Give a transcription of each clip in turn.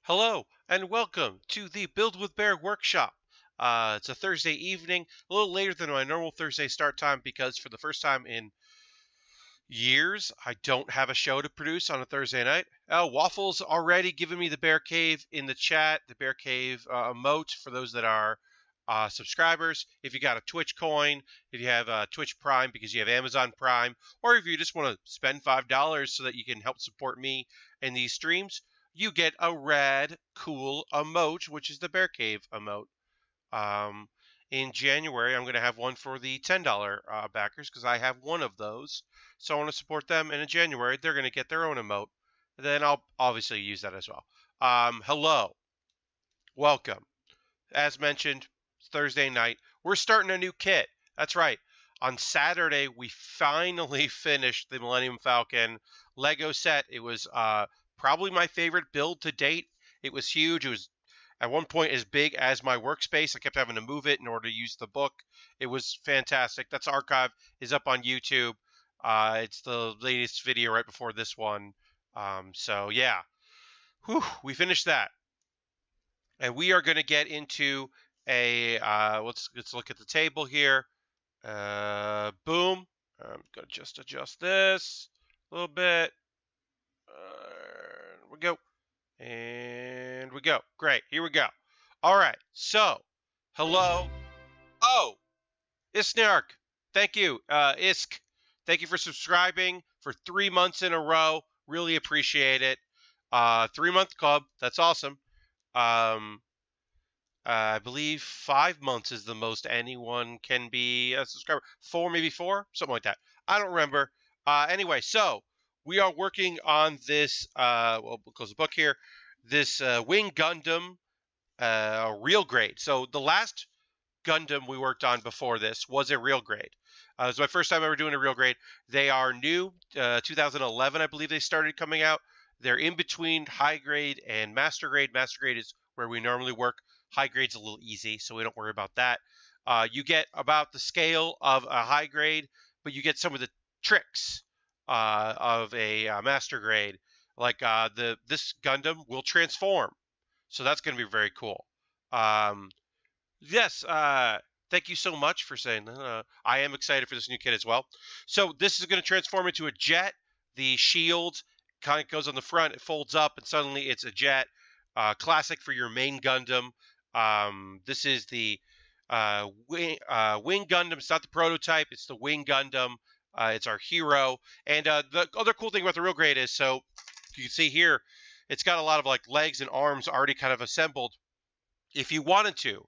Hello and welcome to the Build with Bear workshop. It's a Thursday evening, a little later than my normal Thursday start time because for the first time in years, I don't have a show to produce on a Thursday night. Waffles already giving me the Bear Cave in the chat, the Bear Cave emote for those that are subscribers. If you got a Twitch coin, if you have Twitch Prime because you have Amazon Prime, or if you just want to spend $5 so that you can help support me in these streams, you get a rad, cool emote, which is the Bear Cave emote. Um, in January, I'm going to have one for the $10 backers because I have one of those. So I want to support them. And in January, they're going to get their own emote. Then I'll obviously use that as well. Hello. Welcome. As mentioned, Thursday night, we're starting a new kit. That's right. On Saturday, we finally finished the Millennium Falcon Lego set. It was probably my favorite build to date. It was huge. It was at one point as big as my workspace. I kept having to move it in order to use the book. It was fantastic. That's archive is up on YouTube. It's the latest video right before this one. So yeah, we finished that, and we are going to get into a let's look at the table here. Boom. I'm going to just adjust this a little bit. We go. And we go. Great. Here we go. All right. So, hello. Oh, Isnark. Thank you. Isk. Thank you for subscribing for 3 months in a row. Really appreciate it. 3-month club. That's awesome. I believe 5 months is the most anyone can be a subscriber. 4, maybe 4, something like that. I don't remember. Anyway, so we are working on this. We'll close the book here. This Wing Gundam real grade. So the last Gundam we worked on before this was a real grade. It was my first time ever doing a real grade. They are new. 2011, I believe they started coming out. They're in between high grade and master grade. Master grade is where we normally work. High grade's a little easy, so we don't worry about that. You get about the scale of a high grade, but you get some of the tricks of a master grade. Like this Gundam will transform, so that's going to be very cool. Yes, thank you so much for saying that. I am excited for this new kit as well. So this is going to transform into a jet. The shield kind of goes on the front, it folds up, and suddenly it's a jet. Classic for your main Gundam. This is the Wing Gundam. It's not the prototype. It's the Wing Gundam. It's our hero. And the other cool thing about the real grade is, so you can see here, it's got a lot of like legs and arms already kind of assembled. If you wanted to,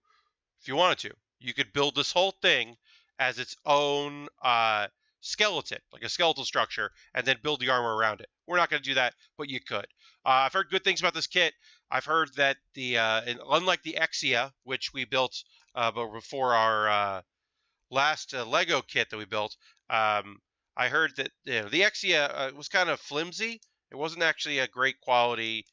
you could build this whole thing as its own skeleton, like a skeletal structure, and then build the armor around it. We're not going to do that, but you could. I've heard good things about this kit. I've heard that unlike the Exia, which we built before our last Lego kit that we built, I heard that the Exia was kind of flimsy. It wasn't actually a great quality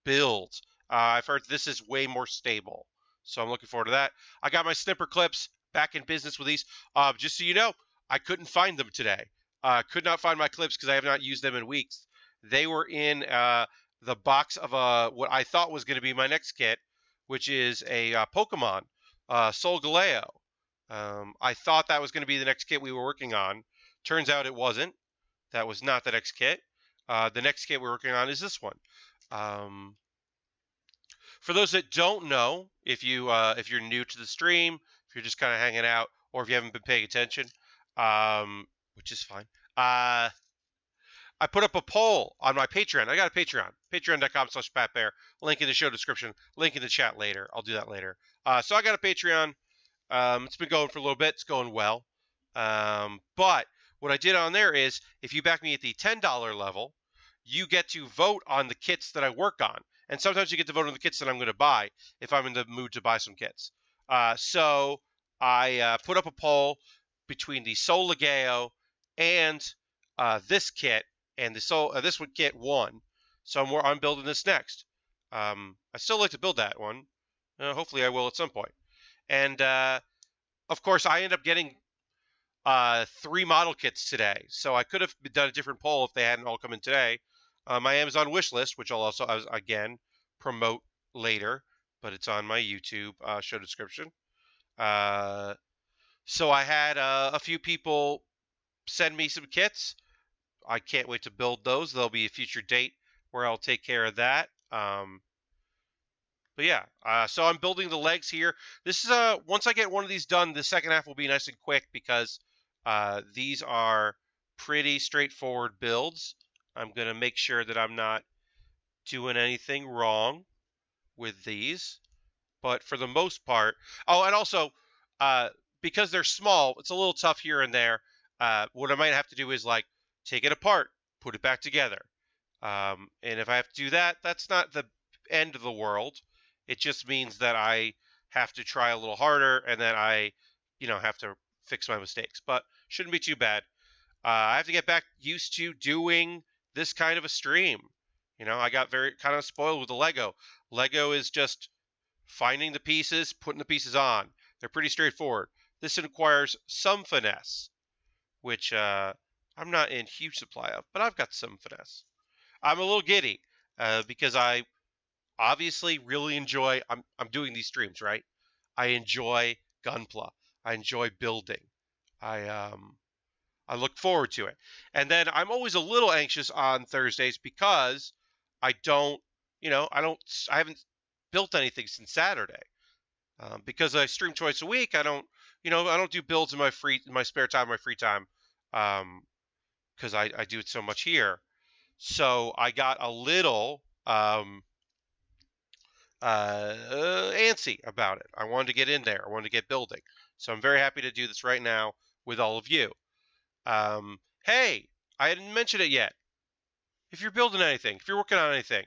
build. I've heard this is way more stable, so I'm looking forward to that. I got my snipper clips back in business with these. Just so you know, I couldn't find them today. Could not find my clips because I have not used them in weeks. They were in the box of what I thought was going to be my next kit, which is a Pokemon, Sol Galeo. I thought that was going to be the next kit we were working on. Turns out it wasn't. That was not the next kit. The next kit we're working on is this one. For those that don't know, if you're new to the stream, if you're just kind of hanging out, or if you haven't been paying attention, which is fine, I put up a poll on my Patreon. I got a Patreon, patreon.com/PatBear. Link in the show description. Link in the chat later. I'll do that later. So I got a Patreon. It's been going for a little bit. It's going well. But what I did on there is, if you back me at the $10 level, you get to vote on the kits that I work on. And sometimes you get to vote on the kits that I'm going to buy if I'm in the mood to buy some kits. So I put up a poll between the Sol Legeo and this kit, and this one kit won. So I'm building this next. I still like to build that one. Hopefully I will at some point. And of course, I end up getting 3 model kits today. So I could have done a different poll if they hadn't all come in today. My Amazon wish list, which I'll also again promote later, but it's on my YouTube show description. Uh, so I had a few people send me some kits. I can't wait to build those. There'll be a future date where I'll take care of that. But yeah, so I'm building the legs here. This is once I get one of these done, the second half will be nice and quick because these are pretty straightforward builds. I'm gonna make sure that I'm not doing anything wrong with these, but for the most part, oh, and also uh, because they're small, it's a little tough here and there. What I might have to do is like take it apart, put it back together. And if I have to do that, that's not the end of the world. It just means that I have to try a little harder and then I, have to fix my mistakes. But shouldn't be too bad. I have to get back used to doing this kind of a stream. I got very kind of spoiled with the Lego. Lego is just finding the pieces, putting the pieces on. They're pretty straightforward. This requires some finesse, which I'm not in huge supply of, but I've got some finesse. I'm a little giddy because I obviously really enjoy. I'm doing these streams, right? I enjoy Gunpla. I enjoy building. I look forward to it, and then I'm always a little anxious on Thursdays because I don't, I haven't built anything since Saturday. Because I stream twice a week. I don't do builds in my spare time, my free time, because I do it so much here. So I got a little antsy about it. I wanted to get in there. I wanted to get building. So I'm very happy to do this right now with all of you. Hey, I didn't mention it yet. If you're building anything, if you're working on anything,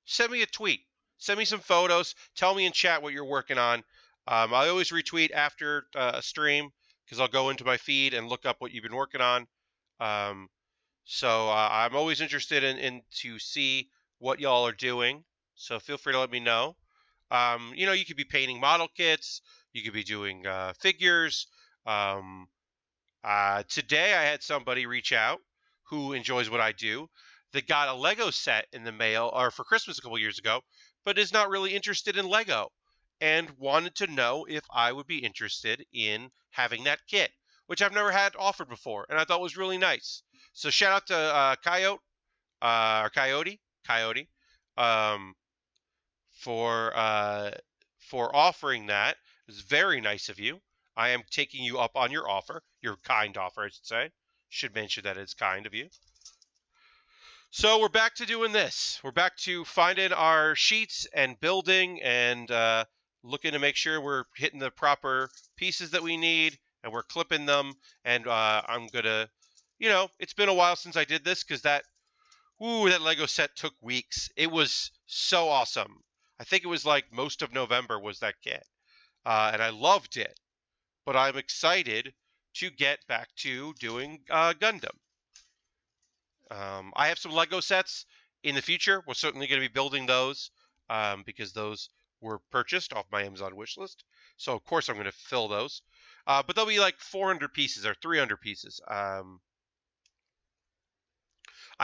send me a tweet. Send me some photos. Tell me in chat what you're working on. I always retweet after a stream because I'll go into my feed and look up what you've been working on. So I'm always interested in to see what y'all are doing. So feel free to let me know. You could be painting model kits. You could be doing figures. Today I had somebody reach out who enjoys what I do that got a Lego set in the mail or for Christmas a couple years ago, but is not really interested in Lego and wanted to know if I would be interested in having that kit, which I've never had offered before, and I thought was really nice. So shout out to Coyote, um, for offering that. It's very nice of you. I am taking you up on your offer, your kind offer, I should say. Should mention that it's kind of you. So we're back to doing this. We're back to finding our sheets and building and looking to make sure we're hitting the proper pieces that we need and we're clipping them. And I'm going to, it's been a while since I did this because that Lego set took weeks. It was so awesome. I think it was like most of November was that kit. And I loved it. But I'm excited to get back to doing Gundam. I have some Lego sets in the future. We're certainly going to be building those because those were purchased off my Amazon wish list. So, of course, I'm going to fill those. But they'll be like 400 pieces or 300 pieces. I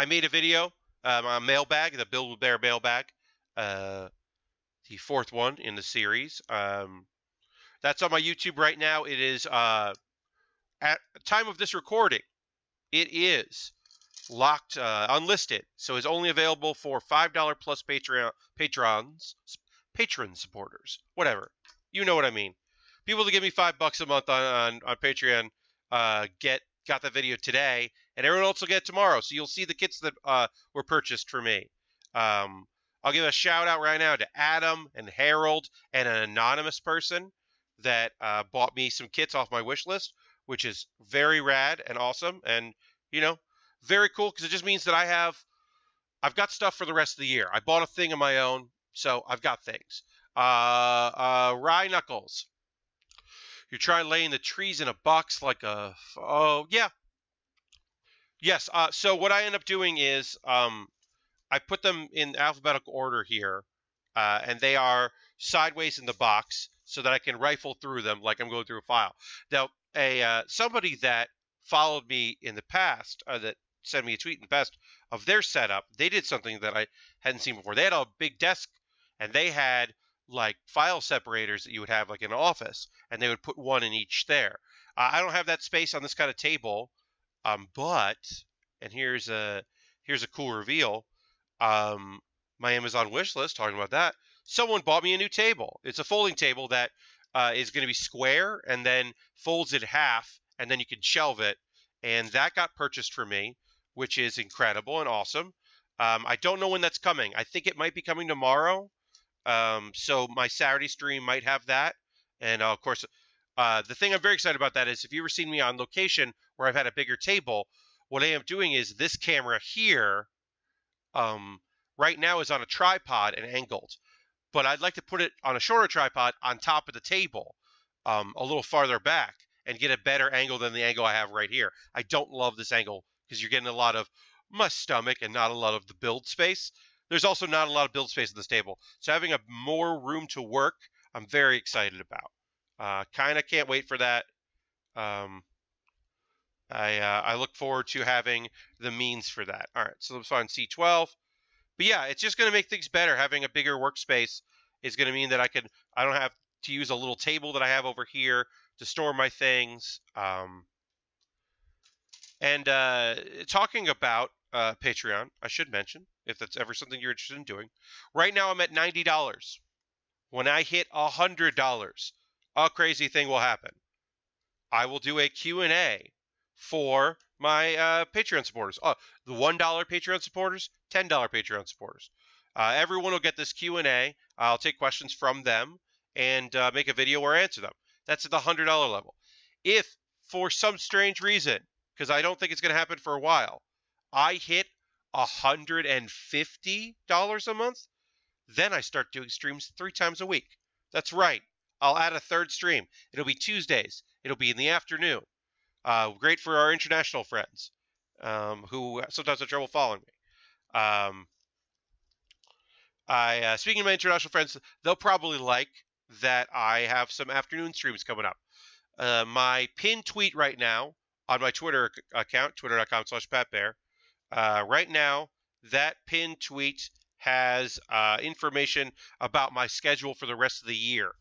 made a video on mailbag, the Build with Baer mailbag, the fourth one in the series. That's on my YouTube right now. It is, at the time of this recording, it is locked, unlisted, so it's only available for $5 plus patron supporters, whatever. You know what I mean. People that give me $5 a month on Patreon got the video today, and everyone else will get it tomorrow. So you'll see the kits that were purchased for me. I'll give a shout out right now to Adam and Harold and an anonymous person that bought me some kits off my wish list, which is very rad and awesome, and very cool because it just means that I've got stuff for the rest of the year. I bought a thing of my own, so I've got things. Rye Knuckles. You're trying laying the trees in a box like a... Oh, yeah. Yes, so what I end up doing is I put them in alphabetical order here, and they are sideways in the box so that I can rifle through them like I'm going through a file. Now, somebody that followed me in the past, that sent me a tweet in the past of their setup, they did something that I hadn't seen before. They had a big desk and they had like file separators that you would have like in an office, and they would put one in each there. I don't have that space on this kind of table, but and here's a cool reveal. Um, my Amazon wish list, talking about that, someone bought me a new table. It's a folding table that is going to be square and then folds in half, and then you can shelve it. And that got purchased for me, which is incredible and awesome. I don't know when that's coming. I think it might be coming tomorrow. So my Saturday stream might have that. And of course, the thing I'm very excited about that is if you've ever seen me on location where I've had a bigger table, what I am doing is this camera here um, right now is on a tripod and angled, but I'd like to put it on a shorter tripod on top of the table, a little farther back, and get a better angle than the angle I have right here. I don't love this angle because you're getting a lot of my stomach and not a lot of the build space. There's also not a lot of build space in this table, so having a more room to work, I'm very excited about. Kind of can't wait for that. Um, I look forward to having the means for that. All right, so let's find C12. But yeah, it's just going to make things better. Having a bigger workspace is going to mean that I don't have to use a little table that I have over here to store my things. And talking about Patreon, I should mention, if that's ever something you're interested in doing, right now I'm at $90. When I hit $100, a crazy thing will happen. I will do a Q&A for my Patreon supporters. The $1 Patreon supporters, $10 Patreon supporters. Everyone will get this Q&A. I'll take questions from them and make a video or answer them. That's at the $100 level. If, for some strange reason, because I don't think it's going to happen for a while, I hit $150 a month, then I start doing streams 3 times a week. That's right. I'll add a third stream. It'll be Tuesdays. It'll be in the afternoon. Great for our international friends who sometimes have trouble following me. Speaking of my international friends, they'll probably like that I have some afternoon streams coming up. My pinned tweet right now on my Twitter account, twitter.com/PatBaer, right now, that pinned tweet has information about my schedule for the rest of the year,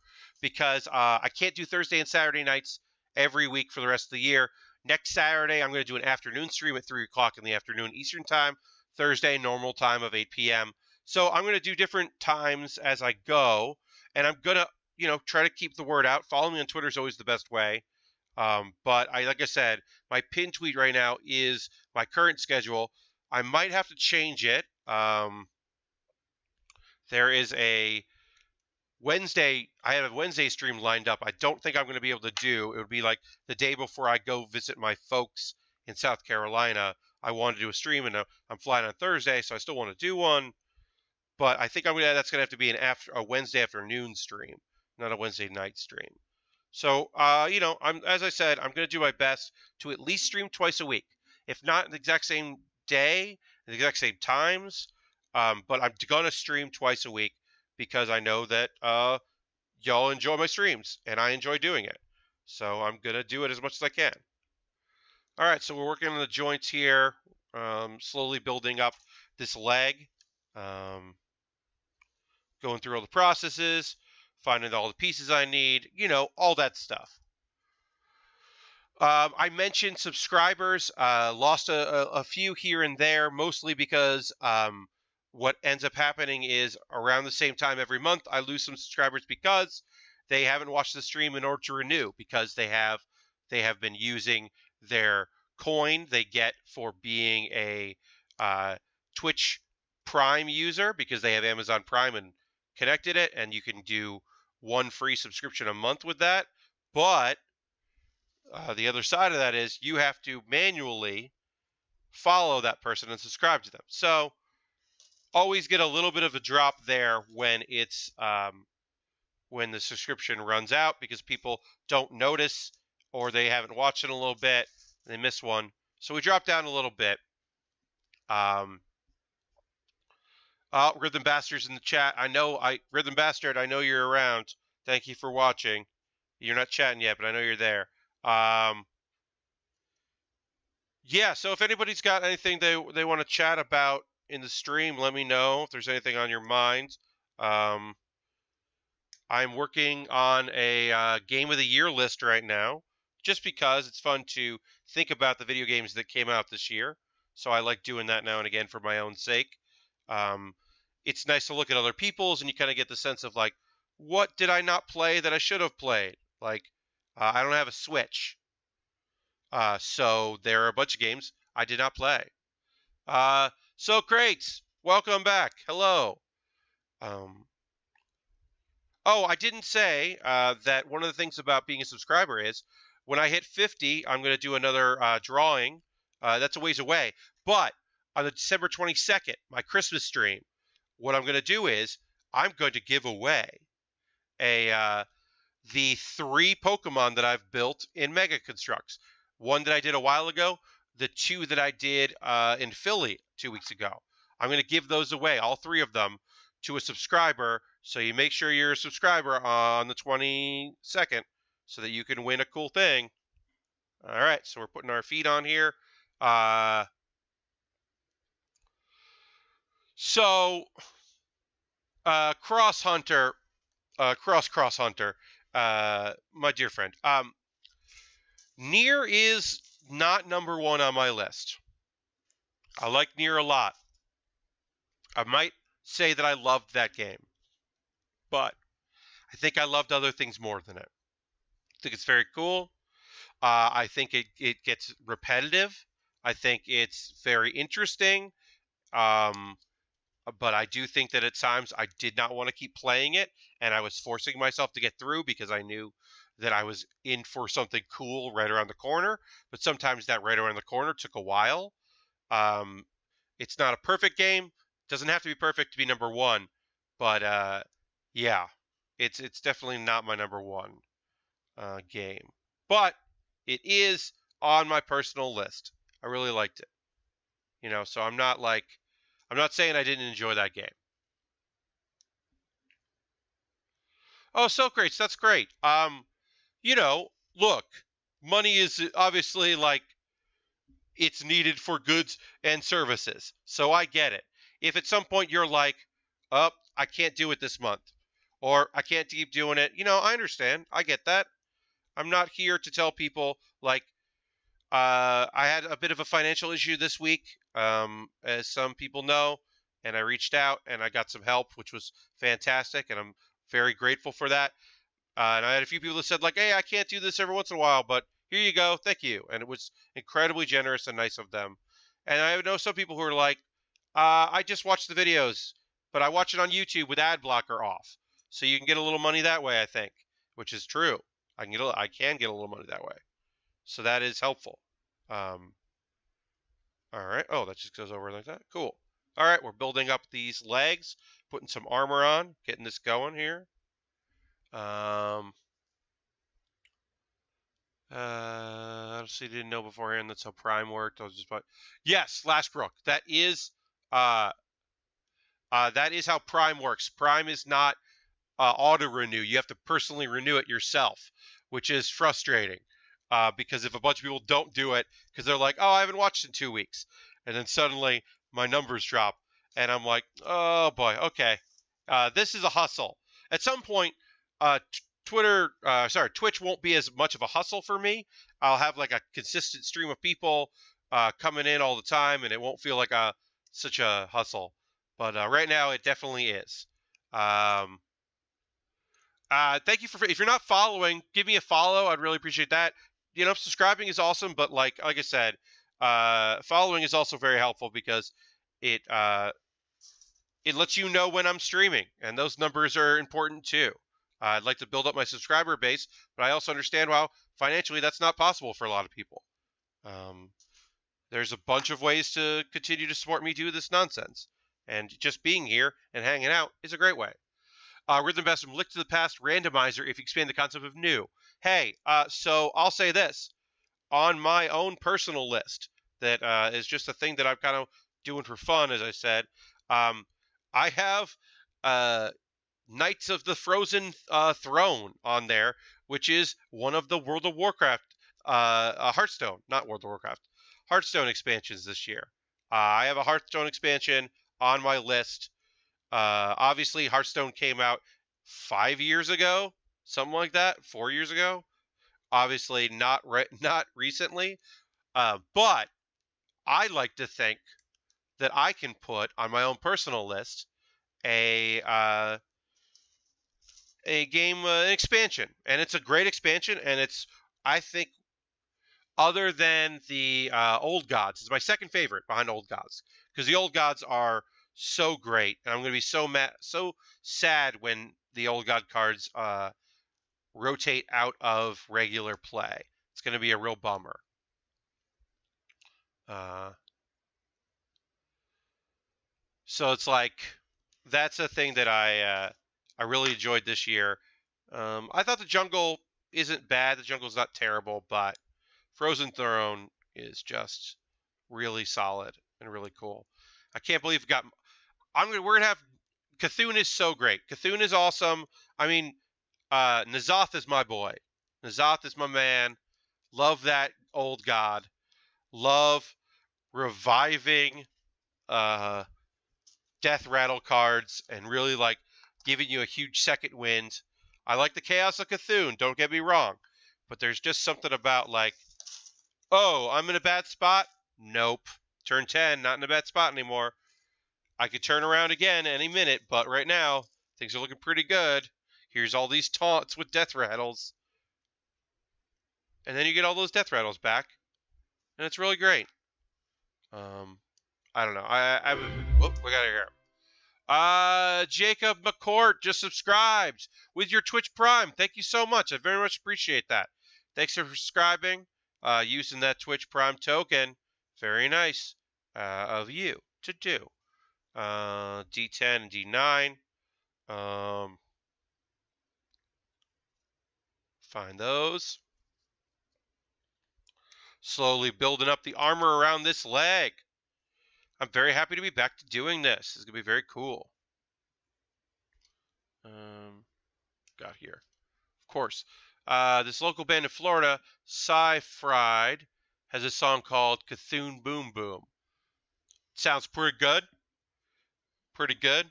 because I can't do Thursday and Saturday nights every week for the rest of the year. Next Saturday, I'm going to do an afternoon stream at 3 o'clock in the afternoon Eastern Time. Thursday, normal time of 8 p.m. So I'm going to do different times as I go, and I'm going to, try to keep the word out. Follow me on Twitter is always the best way. But like I said, my pinned tweet right now is my current schedule. I might have to change it. There is a Wednesday. I have a Wednesday stream lined up. I don't think I'm going to be able to do. It would be like the day before I go visit my folks in South Carolina. I want to do a stream, and I'm flying on Thursday, so I still want to do one. But I think that's going to have to be a Wednesday afternoon stream, not a Wednesday night stream. So, as I said, I'm going to do my best to at least stream twice a week. If not the exact same day, the exact same times, but I'm going to stream twice a week because I know that y'all enjoy my streams, and I enjoy doing it. So I'm going to do it as much as I can. All right, so we're working on the joints here, slowly building up this leg, going through all the processes, finding all the pieces I need, all that stuff. I mentioned subscribers, lost a few here and there, mostly because what ends up happening is around the same time every month, I lose some subscribers because they haven't watched the stream in order to renew, because they have been using their coin they get for being a Twitch Prime user, because they have Amazon Prime and connected it, and you can do one free subscription a month with that. But the other side of that is you have to manually follow that person and subscribe to them. So always get a little bit of a drop there when it's when the subscription runs out, because people don't notice, or they haven't watched it in a little bit, and they miss one. So we drop down a little bit. Rhythm Bastard's in the chat. Rhythm Bastard, I know you're around. Thank you for watching. You're not chatting yet, but I know you're there. Yeah, so if anybody's got anything they want to chat about in the stream, let me know if there's anything on your mind. Um, I'm working on a Game of the Year list right now, just because it's fun to think about the video games that came out this year. So I like doing that now and again for my own sake. Um, it's nice to look at other people's, and you kind of get the sense of like, what did I not play that I should have played? Like, I don't have a Switch, so there are a bunch of games I did not play. So great, welcome back. Hello. Um, Oh, I didn't say that one of the things about being a subscriber is when I hit 50, I'm going to do another drawing. That's a ways away. But on the December 22nd, my Christmas stream, what I'm going to do is I'm going to give away a the 3 Pokemon that I've built in Mega Constructs. One that I did a while ago, the 2 that I did in Philly 2 weeks ago. I'm going to give those away, all 3 of them, to a subscriber. So you make sure you're a subscriber on the 22nd so that you can win a cool thing. All right, so we're putting our feet on here. So Cross Hunter, Cross Hunter, my dear friend. Nier is not number 1 on my list. I like Nier a lot. I might say that I loved that game, but I think I loved other things more than it. I think it's very cool. I think it gets repetitive. I think it's very interesting. Um, but I do think that at times I did not want to keep playing it, and I was forcing myself to get through because I knew that I was in for something cool right around the corner. But sometimes that right around the corner took a while. Um, it's not a perfect game. It doesn't have to be perfect to be number 1, but yeah, it's definitely not my number 1 game. But it is on my personal list. I really liked it. So I'm not saying I didn't enjoy that game. Oh, so great. That's great. Look, money is obviously like it's needed for goods and services. So I get it. If at some point you're like, "Oh, I can't do it this month," or "I can't keep doing it," I understand. I get that. I'm not here to tell people like I had a bit of a financial issue this week, as some people know, and I reached out and I got some help, which was fantastic, and I'm very grateful for that. And I had a few people that said like, "Hey, I can't do this every once in a while, but here you go, thank you," and it was incredibly generous and nice of them. And I know some people who are like, "I just watch the videos, but I watch it on YouTube with ad blocker off, so you can get a little money that way." I think, which is true. I can get a little money that way, so that is helpful. Um, all right. Oh, that just goes over like that. Cool. All right, we're building up these legs, putting some armor on, getting this going here. Honestly, didn't know beforehand that's how Prime worked. I was just about, yes, Lashbrook. Uh, that is how Prime works. Prime is not auto renew. You have to personally renew it yourself, which is frustrating. Because if a bunch of people don't do it, because they're like, "Oh, I haven't watched in 2 weeks," and then suddenly my numbers drop, and I'm like, "Oh boy, okay, this is a hustle." At some point, Twitch won't be as much of a hustle for me. I'll have like a consistent stream of people coming in all the time, and it won't feel like such a hustle. But right now, it definitely is. Um, Thank you if you're not following, give me a follow. I'd really appreciate that. Subscribing is awesome, but like I said, following is also very helpful because it lets you know when I'm streaming, and those numbers are important too. I'd like to build up my subscriber base, but I also understand how financially that's not possible for a lot of people. There's a bunch of ways to continue to support me do this nonsense, and just being here and hanging out is a great way. Rhythm Best from Lick to the Past Randomizer if you expand the concept of new. Hey, so I'll say this. On my own personal list, that is just a thing that I'm kind of doing for fun, as I said, I have Knights of the Frozen Throne on there, which is one of the World of Warcraft, Hearthstone, not World of Warcraft, Hearthstone expansions this year. I have a Hearthstone expansion on my list. Obviously, Hearthstone came out 5 years ago, something like that, 4 years ago. Obviously, not recently. But I like to think that I can put on my own personal list a game an expansion, and it's a great expansion, and it's I think other than the Old Gods, it's my second favorite behind Old Gods because the Old Gods are so great, and I'm going to be so sad when the Old God cards rotate out of regular play. It's going to be a real bummer. So it's like that's a thing that I really enjoyed this year. I thought the jungle isn't bad. The jungle's not terrible, but Frozen Throne is just really solid and really cool. I can't believe we got. We're gonna have Cthulhu is so great. Cthulhu is awesome. I mean, N'Zoth is my boy. N'Zoth is my man. Love that old god. Love reviving death rattle cards and really like giving you a huge second wind. I like the Chaos of Cthulhu, don't get me wrong. But there's just something about like, oh, I'm in a bad spot? Nope. Turn 10, not in a bad spot anymore. I could turn around again any minute, but right now, things are looking pretty good. Here's all these taunts with death rattles. And then you get all those death rattles back. And it's really great. I don't know. Whoop, we got it here. Jacob McCourt just subscribed with your Twitch Prime. Thank you so much. I very much appreciate that. Thanks for subscribing, using that Twitch Prime token. Very nice of you to do. D10 and D9. Find those. Slowly building up the armor around this leg. I'm very happy to be back to doing this. It's going to be very cool. Got here. Of course. This local band in Florida, Fried, has a song called Cthulhu Boom Boom. Sounds pretty good. Pretty good.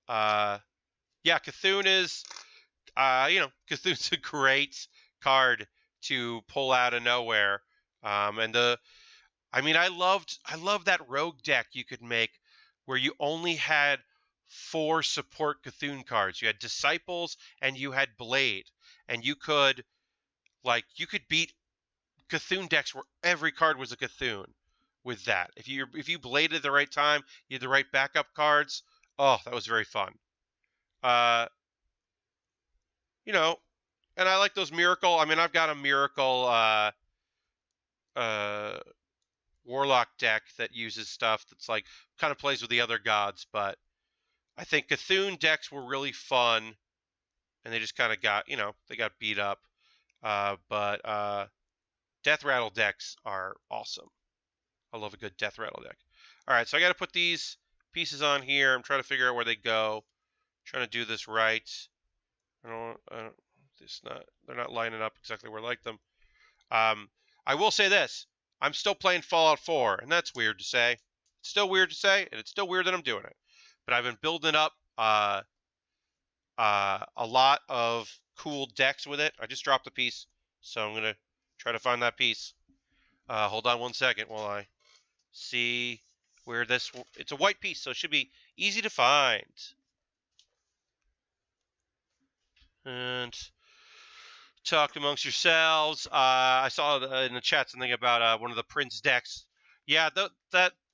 Yeah, Cthulhu is, Cthulhu's a great card to pull out of nowhere. I love that rogue deck you could make where you only had 4 support Cthulhu cards. You had Disciples and you had Blade, and you could beat Cthulhu decks where every card was a Cthulhu with that. If you bladed at the right time, you had the right backup cards. Oh, that was very fun. And I like those Miracle. I mean, I've got a Miracle Warlock deck that uses stuff that's like kind of plays with the other gods, but I think Cthulhu decks were really fun, and they just kind of got beat up. But Death Rattle decks are awesome. I love a good Death Rattle deck. All right, so I got to put these pieces on here. I'm trying to figure out where they go. I'm trying to do this right. They're not lining up exactly where I like them. I will say this. I'm still playing Fallout 4, and that's weird to say. It's still weird to say, and it's still weird that I'm doing it. But I've been building up a lot of cool decks with it. I just dropped a piece, so I'm going to try to find that piece. Hold on one second while I see where this... It's a white piece, so it should be easy to find. And... talk amongst yourselves. I saw in the chat something about one of the Prince decks. Yeah,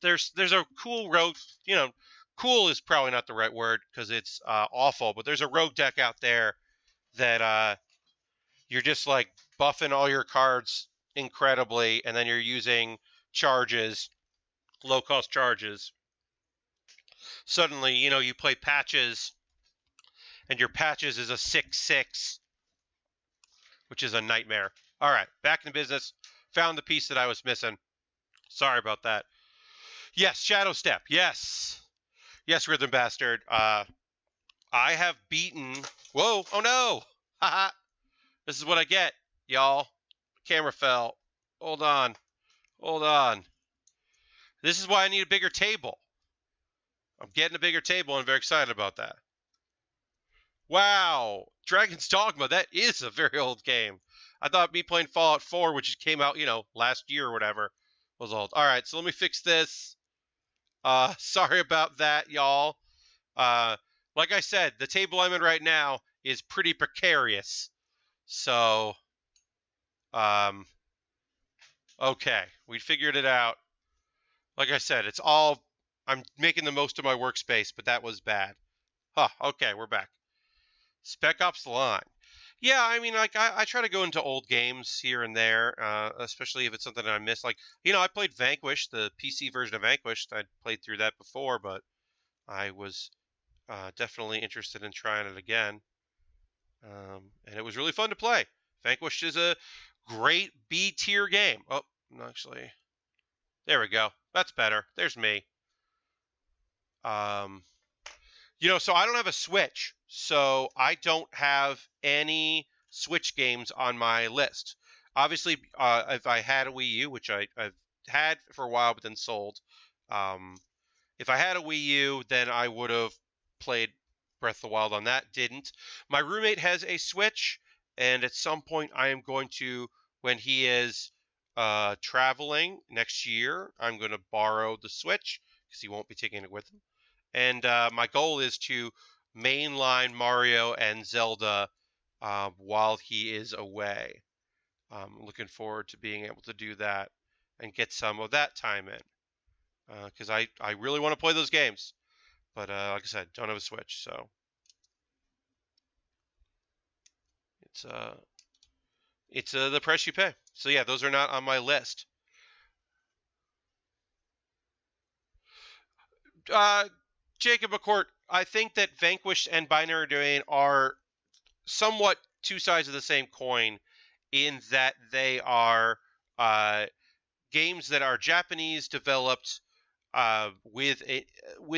there's a cool rogue. Cool is probably not the right word because it's awful. But there's a rogue deck out there that you're just like buffing all your cards incredibly, and then you're using charges, low cost charges. Suddenly, you play Patches, and your Patches is a 6/6. Which is a nightmare. All right, back in business. Found the piece that I was missing. Sorry about that. Yes, Shadow Step. Yes. Yes, Rhythm Bastard. I have beaten... Whoa. Oh, no. Haha. This is what I get, y'all. Camera fell. Hold on. Hold on. This is why I need a bigger table. I'm getting a bigger table, and I'm very excited about that. Wow, Dragon's Dogma, that is a very old game. I thought me playing Fallout 4, which came out, last year or whatever, was old. All right, so let me fix this. Sorry about that, y'all. Uh, like I said, the table I'm in right now is pretty precarious. So, okay, we figured it out. Like I said, I'm making the most of my workspace, but that was bad. Huh, okay, we're back. Spec Ops The Line. Yeah, I mean, like, I try to go into old games here and there, especially if it's something that I miss. Like, I played Vanquish, the PC version of Vanquish. I'd played through that before, but I was definitely interested in trying it again. And it was really fun to play. Vanquish is a great B-tier game. Oh, actually, there we go. That's better. There's me. So I don't have a Switch, so I don't have any Switch games on my list. Obviously, if I had a Wii U, which I've had for a while but then sold, if I had a Wii U, then I would have played Breath of the Wild on that. Didn't. My roommate has a Switch, and at some point I am going to, when he is traveling next year, I'm going to borrow the Switch because he won't be taking it with him. And my goal is to mainline Mario and Zelda while he is away. I'm looking forward to being able to do that and get some of that time in. Because I really want to play those games. But like I said, don't have a Switch, so it's the price you pay. So yeah, those are not on my list. Jacob McCourt, I think that Vanquish and Binary Domain are somewhat two sides of the same coin in that they are games that are Japanese developed with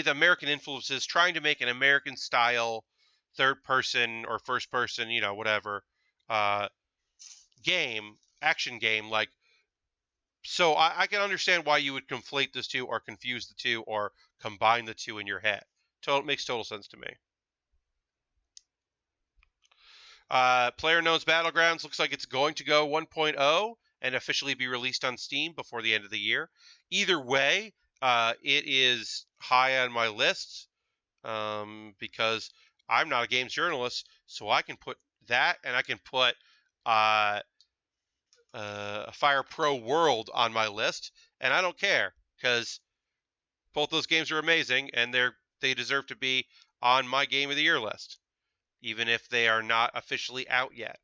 American influences, trying to make an American style third person or first person, whatever action game. Like, so I can understand why you would conflate those two or confuse the two or combine the two in your head. Makes total sense to me. PlayerUnknown's Battlegrounds looks like it's going to go 1.0 and officially be released on Steam before the end of the year. Either way, it is high on my list because I'm not a games journalist, so I can put that and I can put Fire Pro World on my list, and I don't care because both those games are amazing and they deserve to be on my Game of the Year list, even if they are not officially out yet.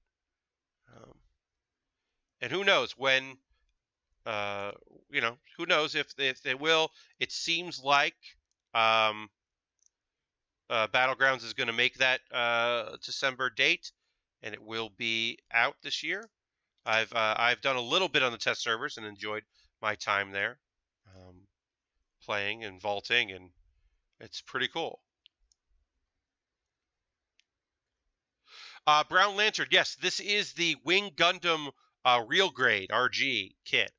And who knows when, who knows if they will. It seems like Battlegrounds is going to make that December date, and it will be out this year. I've done a little bit on the test servers and enjoyed my time there, playing and vaulting, and it's pretty cool. Brown Lantern, yes, this is the Wing Gundam Real Grade RG kit.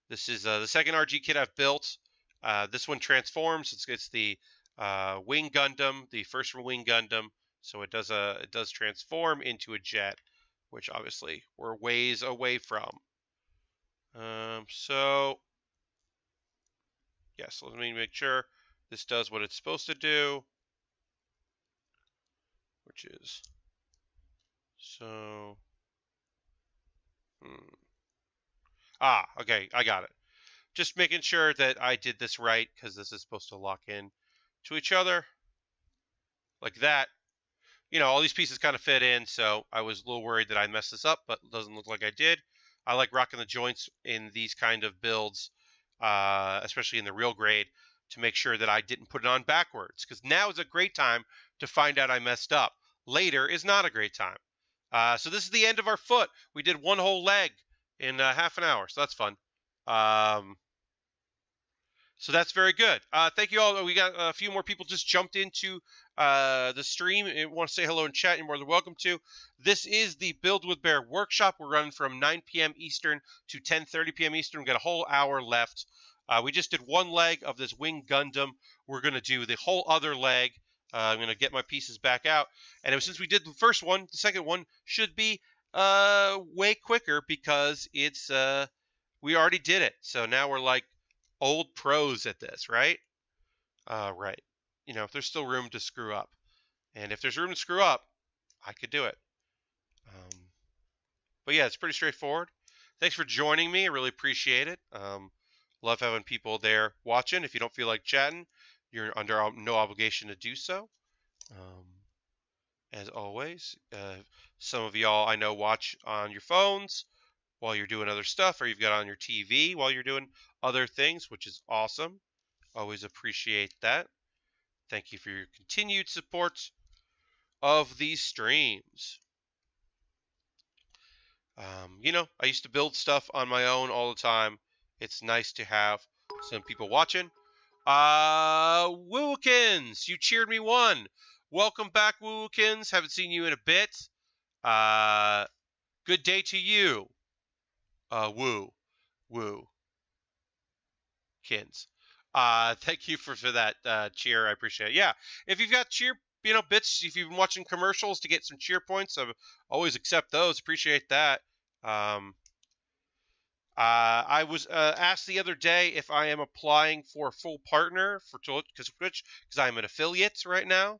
This is the second RG kit I've built. This one transforms. It's the Wing Gundam, the first Wing Gundam. So it does transform into a jet, which obviously we're ways away from. So yes, let me make sure this does what it's supposed to do, which is so. Okay, I got it. Just making sure that I did this right because this is supposed to lock in to each other like that. All these pieces kind of fit in, so I was a little worried that I messed this up, but it doesn't look like I did. I like rocking the joints in these kind of builds, especially in the real grade, to make sure that I didn't put it on backwards, because now is a great time to find out I messed up. Later is not a great time. So this is the end of our foot. We did one whole leg in half an hour, so that's fun. So that's very good. Thank you all. We got a few more people just jumped into the stream and want to say hello in chat. You're more than welcome to. This is the Build with Bear workshop. We're running from 9 p.m. Eastern to 10:30 p.m. Eastern. We've got a whole hour left. We just did one leg of this Wing Gundam. We're going to do the whole other leg. I'm going to get my pieces back out. And since we did the first one, the second one should be way quicker because it's we already did it. So now we're like old pros at this, right? Right. You know, if there's still room to screw up. And if there's room to screw up, I could do it. But yeah, it's pretty straightforward. Thanks for joining me. I really appreciate it. Love having people there watching. If you don't feel like chatting, you're under no obligation to do so. As always, some of y'all I know watch on your phones while you're doing other stuff, or you've got on your TV while you're doing other things, which is awesome. Always appreciate that. Thank you for your continued support of these streams. You know, I used to build stuff on my own all the time. It's nice to have some people watching. Wookins, you cheered me one. Welcome back, Wookins. Haven't seen you in a bit. Good day to you. Woo. Kins. Thank you for that cheer. I appreciate it. Yeah, if you've got cheer, bits, if you've been watching commercials to get some cheer points, I always accept those. Appreciate that. I was asked the other day if I am applying for a full partner for Twitch because I'm an affiliate right now.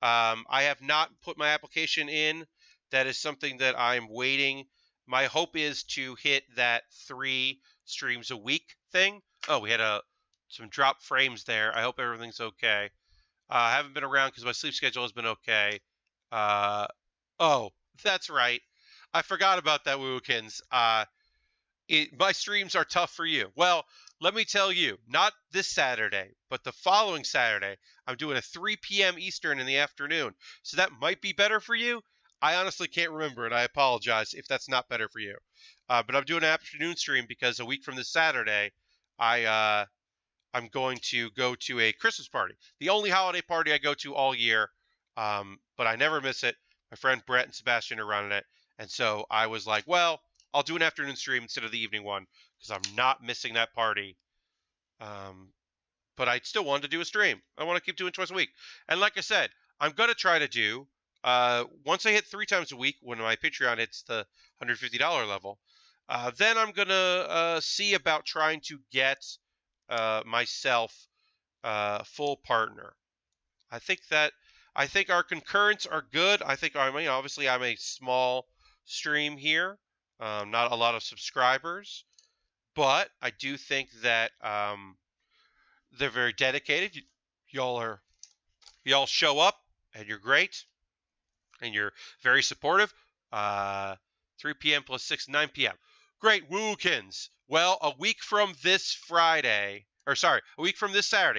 I have not put my application in. That is something that I'm waiting. My hope is to hit that 3 streams a week thing. Oh, we had some drop frames there. I hope everything's okay. I haven't been around because my sleep schedule has been okay. Oh, that's right. I forgot about that, Wookins. My streams are tough for you. Well, let me tell you, not this Saturday, but the following Saturday, I'm doing a 3 p.m. Eastern in the afternoon. So that might be better for you. I honestly can't remember, and I apologize if that's not better for you. But I'm doing an afternoon stream because a week from this Saturday, I'm going to go to a Christmas party. The only holiday party I go to all year, but I never miss it. My friend Brett and Sebastian are running it. And so I was like, well, I'll do an afternoon stream instead of the evening one because I'm not missing that party. But I still wanted to do a stream. I want to keep doing twice a week. And like I said, I'm going to try to do, once I hit 3 times a week when my Patreon hits the $150 level, then I'm going to see about trying to get myself full partner. I think our concurrents are good. I think obviously I'm a small stream here, not a lot of subscribers, but I do think that they're very dedicated. Y'all show up and you're great and you're very supportive. 3 p.m. plus 6, 9 p.m. Great, Wookins. Well, a week from this Saturday,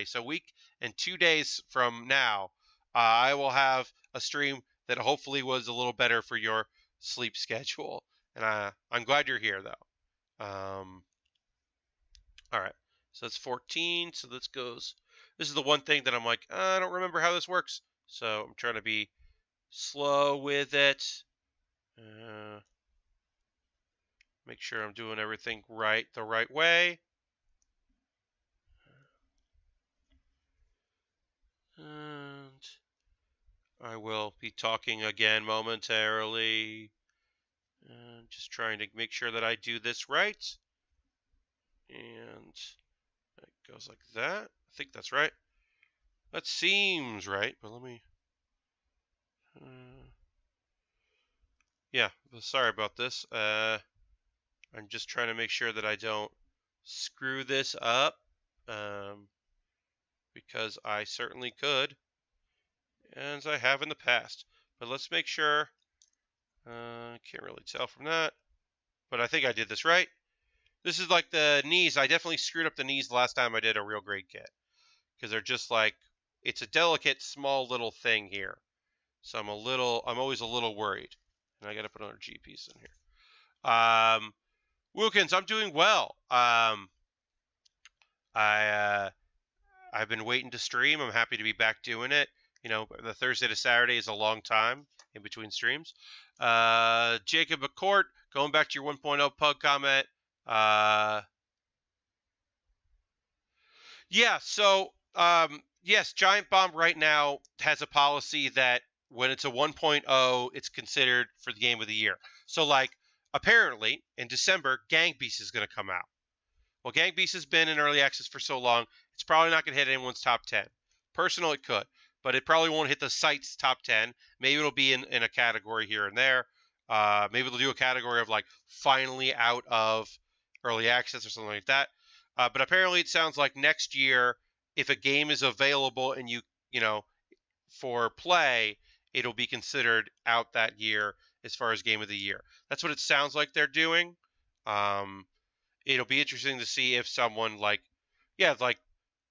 so a week and 2 days from now, I will have a stream that hopefully was a little better for your sleep schedule. And I'm glad you're here, though. All right, so that's 14. So this is the one thing that I'm like, I don't remember how this works. So I'm trying to be slow with it. Make sure I'm doing everything the right way. And I will be talking again momentarily. And just trying to make sure that I do this right. And it goes like that. I think that's right. That seems right, but let me... yeah, sorry about this. I'm just trying to make sure that I don't screw this up, because I certainly could, as I have in the past. But let's make sure. Can't really tell from that, but I think I did this right. This is like the knees. I definitely screwed up the knees the last time I did a real great kit, because they're just like, it's a delicate, small little thing here. So I'm always a little worried. And I got to put another G piece in here. Wilkins, I'm doing well. I've been waiting to stream. I'm happy to be back doing it. You know, the Thursday to Saturday is a long time in between streams. Jacob McCourt, going back to your 1.0 pug comment. Yeah, so yes, Giant Bomb right now has a policy that when it's a 1.0, it's considered for the game of the year. So like apparently in December, Gang Beast is going to come out. Well, Gang Beast has been in early access for so long, it's probably not going to hit anyone's top 10. Personal, it could, but it probably won't hit the site's top 10. Maybe it'll be in a category here and there. Maybe they'll do a category of like finally out of early access or something like that. But apparently, it sounds like next year, if a game is available and you know, for play, it'll be considered out that year as far as game of the year. That's what it sounds like they're doing. Um, it'll be interesting to see if someone like, yeah, like,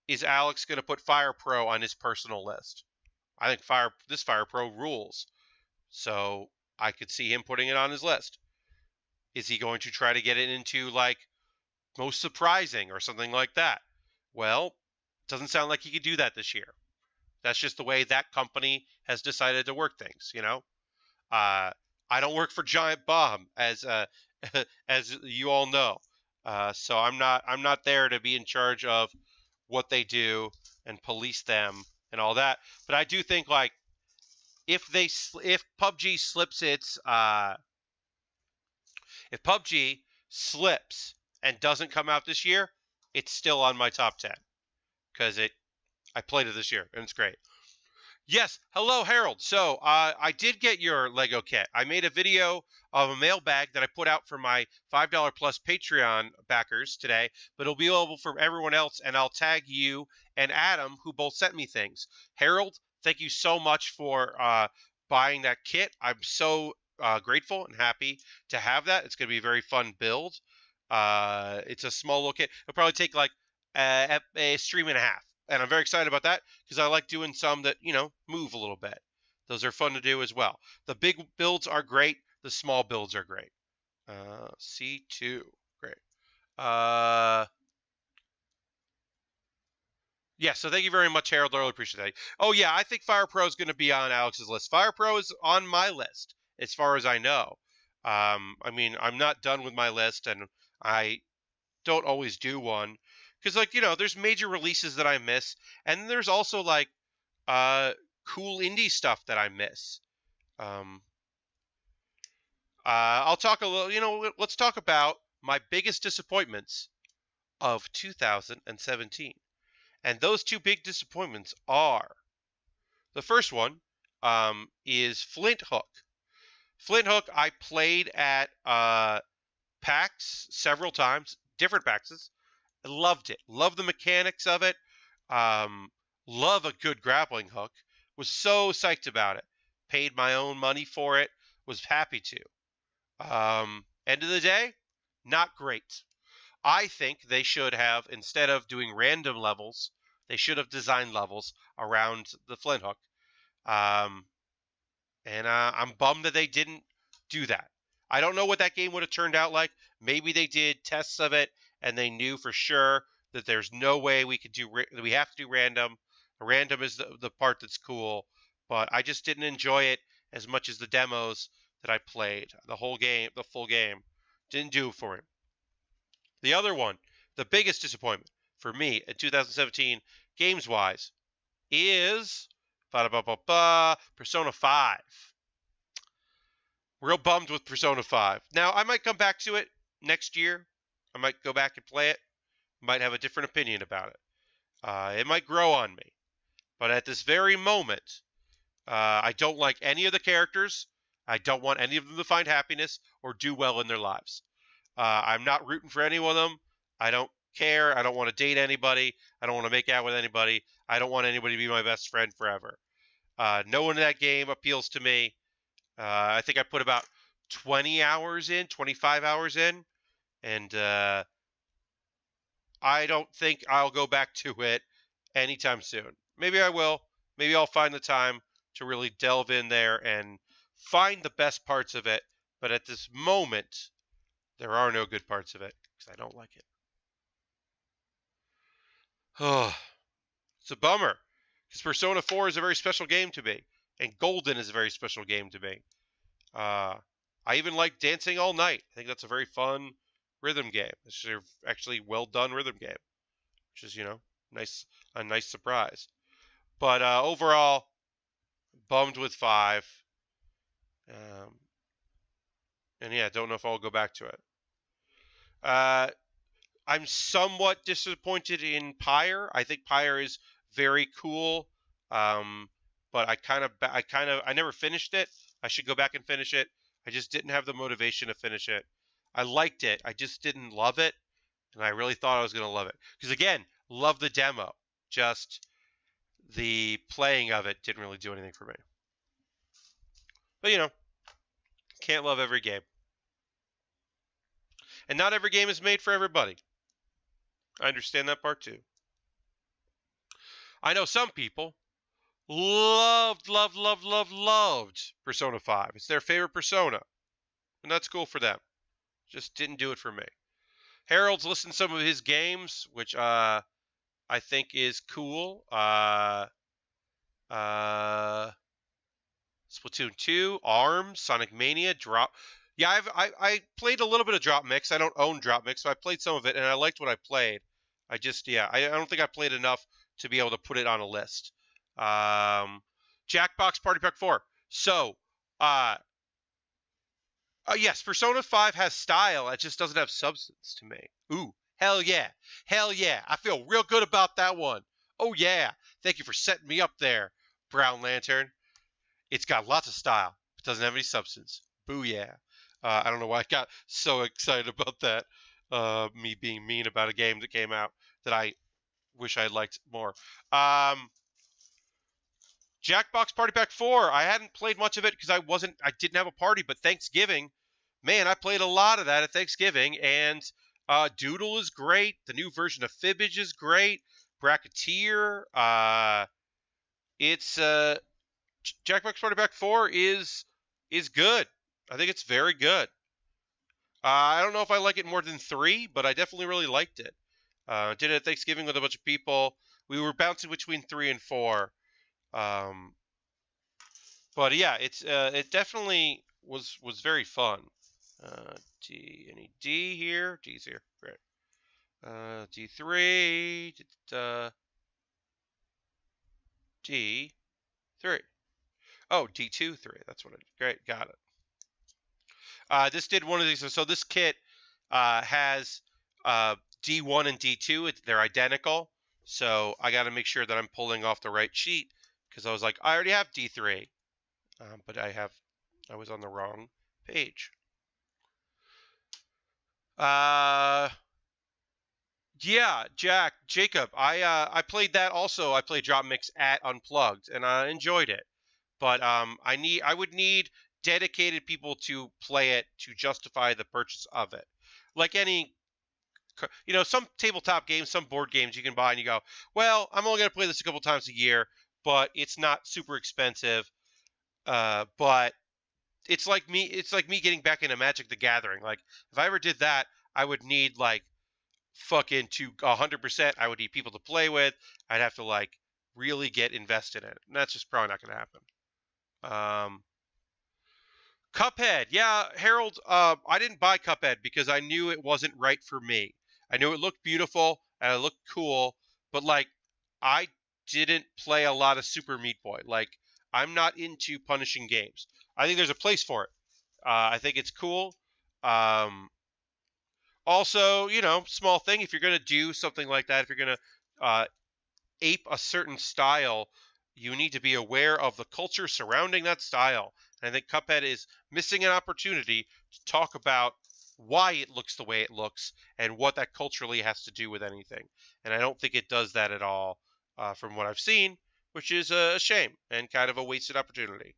is Alex going to put Fire Pro on his personal list? I think this Fire Pro rules, so I could see him putting it on his list. Is he going to try to get it into like most surprising or something like that? Well, doesn't sound like he could do that this year. That's just the way that company has decided to work things, you know. I don't work for Giant Bomb, as as you all know, so I'm not there to be in charge of what they do and police them and all that. But I do think like if PUBG slips its if PUBG slips and doesn't come out this year, it's still on my top 10 because I played it this year and it's great. Yes, hello Harold. So I did get your Lego kit. I made a video of a mailbag that I put out for my $5 plus Patreon backers today, but it'll be available for everyone else, and I'll tag you and Adam, who both sent me things. Harold, thank you so much for buying that kit. I'm so grateful and happy to have that. It's going to be a very fun build. It's a small little kit. It'll probably take like a stream and a half. And I'm very excited about that because I like doing some that, move a little bit. Those are fun to do as well. The big builds are great. The small builds are great. C2, great. Yeah, so thank you very much, Harold. I really appreciate that. Oh, yeah, I think Fire Pro is going to be on Alex's list. Fire Pro is on my list, as far as I know. I mean, I'm not done with my list, and I don't always do one because there's major releases that I miss, and there's also like cool indie stuff that I miss. I'll talk a little, let's talk about my biggest disappointments of 2017. And those two big disappointments are, the first one is Flint Hook. Flint Hook I played at PAX several times, different PAXs. I loved it. Loved the mechanics of it. Love a good grappling hook. Was so psyched about it. Paid my own money for it. Was happy to. End of the day, not great. I think they should have, instead of doing random levels, they should have designed levels around the Flint Hook. And I'm bummed that they didn't do that. I don't know what that game would have turned out like. Maybe they did tests of it and they knew for sure that there's no way we have to do random. Random is the part that's cool, but I just didn't enjoy it as much as the demos that I played. The whole game, the full game, didn't do it for me. The other one, the biggest disappointment for me in 2017, games-wise, is Persona 5. Real bummed with Persona 5. Now, I might come back to it next year. I might go back and play it. Might have a different opinion about it. It might grow on me. But at this very moment, I don't like any of the characters. I don't want any of them to find happiness or do well in their lives. I'm not rooting for any one of them. I don't care. I don't want to date anybody. I don't want to make out with anybody. I don't want anybody to be my best friend forever. No one in that game appeals to me. I think I put about 20 hours in, 25 hours in, and I don't think I'll go back to it anytime soon. Maybe I will. Maybe I'll find the time to really delve in there and find the best parts of it. But at this moment, there are no good parts of it because I don't like it. Oh, it's a bummer because Persona 4 is a very special game to me, and Golden is a very special game to me. I even like Dancing All Night. I think that's a very fun rhythm game. It's actually well done rhythm game, which is a nice surprise. But overall, bummed with 5. Um, and yeah, don't know if I'll go back to it. I'm somewhat disappointed in Pyre. I think Pyre is very cool. But I never finished it. I should go back and finish it. I just didn't have the motivation to finish it. I liked it. I just didn't love it. And I really thought I was going to love it. Because again, love the demo. Just the playing of it didn't really do anything for me. But can't love every game. And not every game is made for everybody. I understand that part too. I know some people loved Persona 5. It's their favorite Persona. And that's cool for them. Just didn't do it for me. Harold's listened to some of his games, which I think is cool. Splatoon 2, ARMS, Sonic Mania, Drop. Yeah, I played a little bit of Drop Mix. I don't own Drop Mix, so I played some of it, and I liked what I played. I don't think I played enough to be able to put it on a list. Jackbox Party Pack 4. So, yes, Persona 5 has style. It just doesn't have substance to me. Ooh, hell yeah. Hell yeah. I feel real good about that one. Oh, yeah. Thank you for setting me up there, Brown Lantern. It's got lots of style. It doesn't have any substance. Booyah. I don't know why I got so excited about that. Me being mean about a game that came out that I wish I liked more. Jackbox Party Pack 4. I hadn't played much of it because I didn't have a party, but Thanksgiving, man, I played a lot of that at Thanksgiving, and Doodle is great. The new version of Fibbage is great. Bracketeer. It's Jackbox Party Pack 4 is good. I think it's very good. I don't know if I like it more than 3, but I definitely really liked it. Did it at Thanksgiving with a bunch of people. We were bouncing between 3 and 4. But yeah, it definitely was very fun. Any D here? D's here. Great. D3. D3. Oh, D2, 3. That's what it is. Great, got it. This did one of these. So this kit has D1 and D2. They're identical. So I got to make sure that I'm pulling off the right sheet because I was like, I already have D3. But I was on the wrong page. Yeah, Jacob, I played that also. I played Drop Mix at Unplugged, and I enjoyed it. But I would need dedicated people to play it to justify the purchase of it. Like any, some tabletop games, some board games you can buy, and you go, well, I'm only gonna play this a couple times a year, but it's not super expensive. But it's like me getting back into Magic the Gathering. Like if I ever did that, I would need like fucking to 100%. I would need people to play with. I'd have to like really get invested in it. And that's just probably not going to happen. Cuphead. Yeah, Harold, I didn't buy Cuphead because I knew it wasn't right for me. I knew it looked beautiful and it looked cool, but like I didn't play a lot of Super Meat Boy. Like I'm not into punishing games. I think there's a place for it. I think it's cool. Also, small thing, if you're going to do something like that, if you're going to ape a certain style, you need to be aware of the culture surrounding that style. And I think Cuphead is missing an opportunity to talk about why it looks the way it looks and what that culturally has to do with anything. And I don't think it does that at all from what I've seen, which is a shame and kind of a wasted opportunity.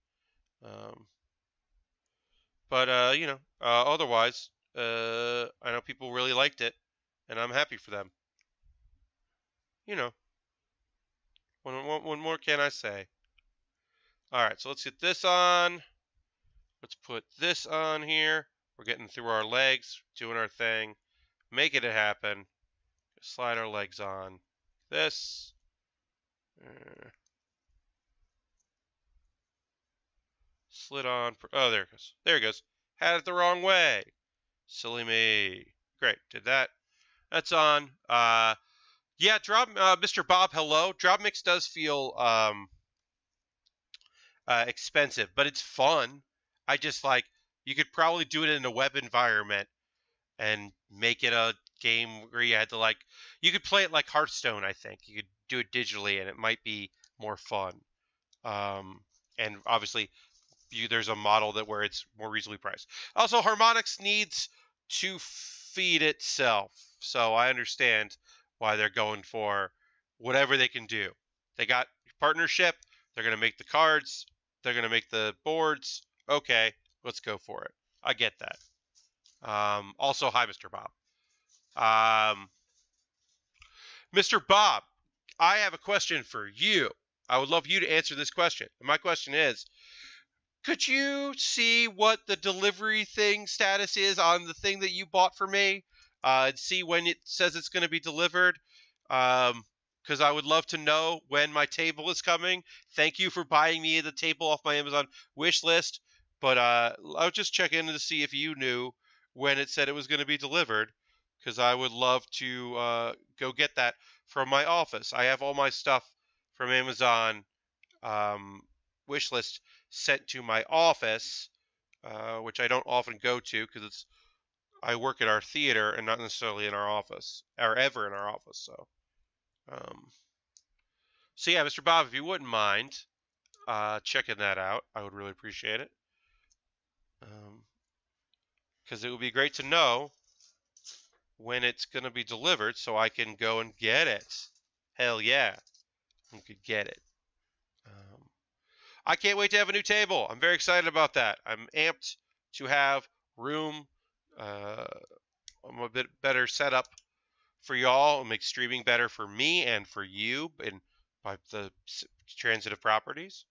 But otherwise, I know people really liked it, and I'm happy for them. What more can I say? All right, so let's get this on. Let's put this on here. We're getting through our legs, doing our thing, making it happen. Slide our legs on. This. Slid on. Oh, there it goes. There it goes. Had it the wrong way. Silly me. Great. Did that. That's on. Yeah, drop Mr. Bob. Hello. Drop mix does feel expensive, but it's fun. I just like you could probably do it in a web environment and make it a game where you had to like you could play it like Hearthstone. I think you could do it digitally, and it might be more fun. Um, and obviously, there's a model that where it's more reasonably priced. Also, Harmonix needs to feed itself, so I understand why they're going for whatever they can do. They got partnership. They're going to make the cards. They're going to make the boards. Okay, let's go for it. I get that. Also, hi, Mr. Bob. Um, Mr. Bob, I have a question for you. I would love you to answer this question. And my question is, could you see what the delivery thing status is on the thing that you bought for me? And see when it says it's going to be delivered? Because I would love to know when my table is coming. Thank you for buying me the table off my Amazon wish list. But I'll just check in to see if you knew when it said it was going to be delivered. Because I would love to go get that from my office. I have all my stuff from Amazon wish list sent to my office, which I don't often go to because I work at our theater and not necessarily in our office or ever in our office. Um, so yeah, Mr. Bob, if you wouldn't mind checking that out, I would really appreciate it. Because it would be great to know when it's going to be delivered so I can go and get it. Hell yeah, I could get it. I can't wait to have a new table. I'm very excited about that. I'm amped to have room. I'm a bit better setup for y'all. It'll make streaming better for me and for you and by the transitive properties.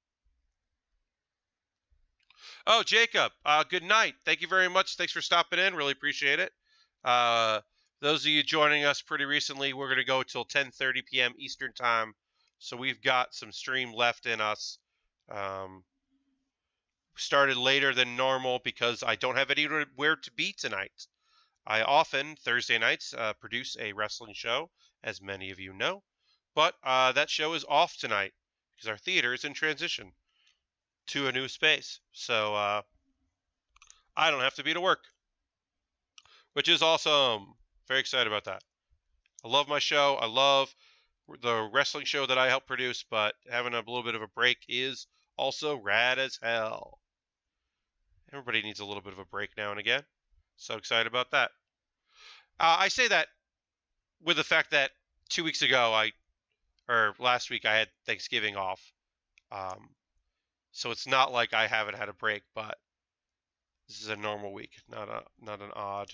Oh, Jacob, good night. Thank you very much. Thanks for stopping in. Really appreciate it. Uh, those of you joining us pretty recently, we're going to go till 10:30 p.m. Eastern Time. So we've got some stream left in us. Started later than normal because I don't have anywhere to be tonight. I often, Thursday nights, produce a wrestling show, as many of you know. But that show is off tonight because our theater is in transition to a new space. So I don't have to be to work, which is awesome. Very excited about that. I love my show. I love the wrestling show that I help produce, but having a little bit of a break is also rad as hell. Everybody needs a little bit of a break now and again. So excited about that. I say that with the fact that 2 weeks ago, or last week, I had Thanksgiving off. So it's not like I haven't had a break, but this is a normal week, not an odd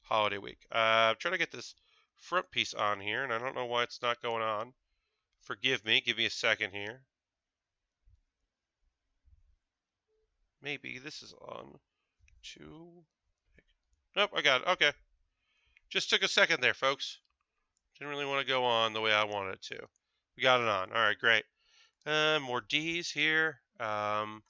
holiday week. I'm trying to get this front piece on here, and I don't know why it's not going on. Forgive me. Give me a second here. Maybe this is on too. Nope, I got it. Okay. Just took a second there, folks. Didn't really want to go on the way I wanted it to. We got it on. All right, great. More D's here. But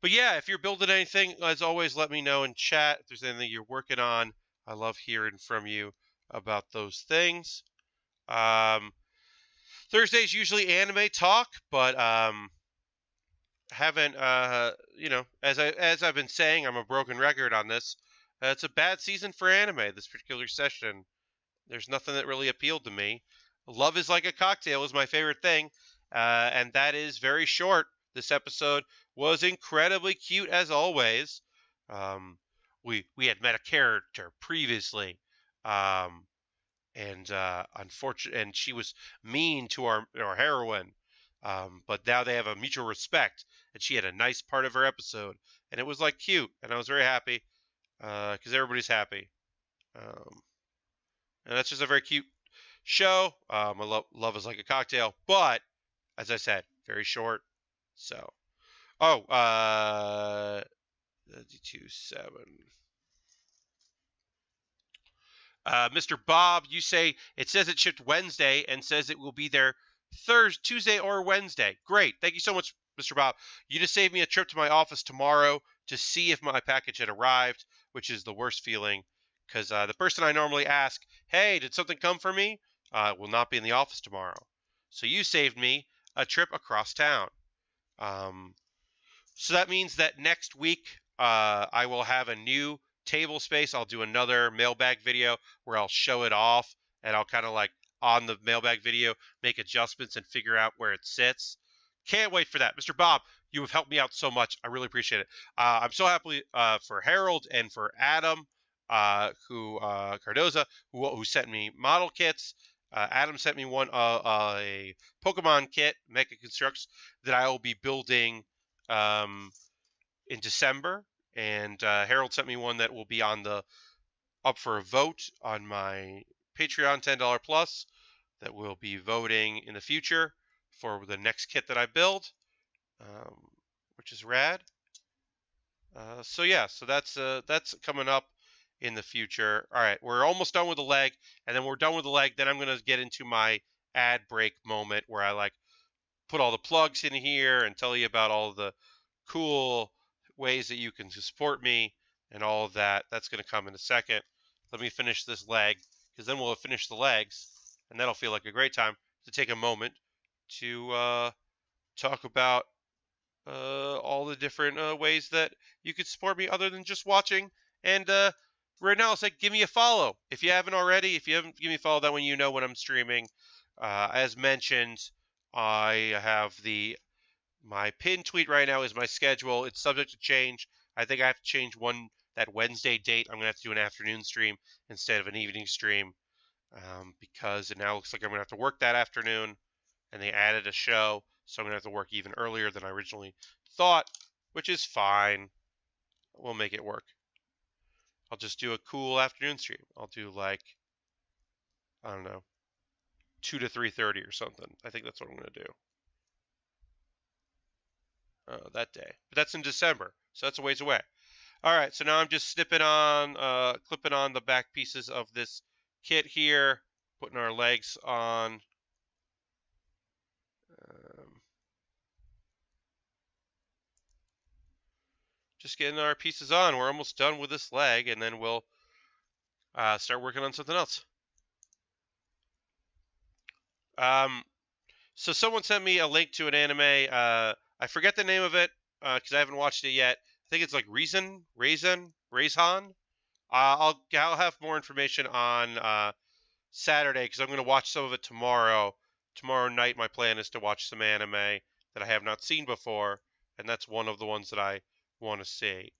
yeah, if you're building anything, as always, let me know in chat if there's anything you're working on. I love hearing from you about those things. Thursday's usually anime talk, but haven't as I've been saying, I'm a broken record on this. It's a bad season for anime this particular session. There's nothing that really appealed to me. Love is Like a Cocktail is my favorite thing, and that is very short. This episode was incredibly cute as always. We had met a character previously, and unfortunately, and she was mean to our heroine. But now they have a mutual respect, and she had a nice part of her episode, and it was like cute, and I was very happy because everybody's happy. And that's just a very cute show. I love is Like a Cocktail, but as I said, very short. So, 27. Mr. Bob, you say it says it shipped Wednesday and says it will be there Thursday, Tuesday, or Wednesday. Great. Thank you so much, Mr. Bob. You just saved me a trip to my office tomorrow to see if my package had arrived, which is the worst feeling because the person I normally ask, hey, did something come for me? will not be in the office tomorrow. So you saved me a trip across town. So that means that next week I will have a new table space. I'll do another mailbag video where I'll show it off, and I'll kind of like on the mailbag video make adjustments and figure out where it sits. Can't wait for that. Mr. Bob, you have helped me out so much. I really appreciate it. I'm so happy for Harold and for Adam, who Cardoza, who sent me model kits. Adam sent me a Pokemon kit, Mecha Constructs, that I will be building in December, and Harold sent me one that will be up for a vote on my Patreon $10 plus that will be voting in the future for the next kit that I build, which is rad. So that's coming up in the future. All right, we're almost done with the leg, and then we're done with the leg. Then I'm gonna get into my ad break moment where I like put all the plugs in here and tell you about all the cool ways that you can support me and all of that. That's going to come in a second. Let me finish this leg, because then we'll have finished the legs, and that'll feel like a great time to take a moment to talk about all the different ways that you could support me other than just watching. And right now, it's like, give me a follow. If you haven't already, if you haven't, give me a follow. That way you know when I'm streaming. As mentioned, I have my pinned tweet right now is my schedule. It's subject to change. I think I have to change that Wednesday date. I'm going to have to do an afternoon stream instead of an evening stream because it now looks like I'm going to have to work that afternoon, and they added a show, so I'm going to have to work even earlier than I originally thought, which is fine. We'll make it work. I'll just do a cool afternoon stream. I'll do like, I don't know, 2 to 3:30 or something. I think that's what I'm going to do. That day. But that's in December, so that's a ways away. All right, so now I'm just clipping on the back pieces of this kit here, putting our legs on. Just getting our pieces on. We're almost done with this leg, and then we'll start working on something else. So someone sent me a link to an anime. I forget the name of it because I haven't watched it yet. I think it's like Raisin. I'll have more information on Saturday because I'm going to watch some of it tomorrow. Tomorrow night, my plan is to watch some anime that I have not seen before, and that's one of the ones that I want to see.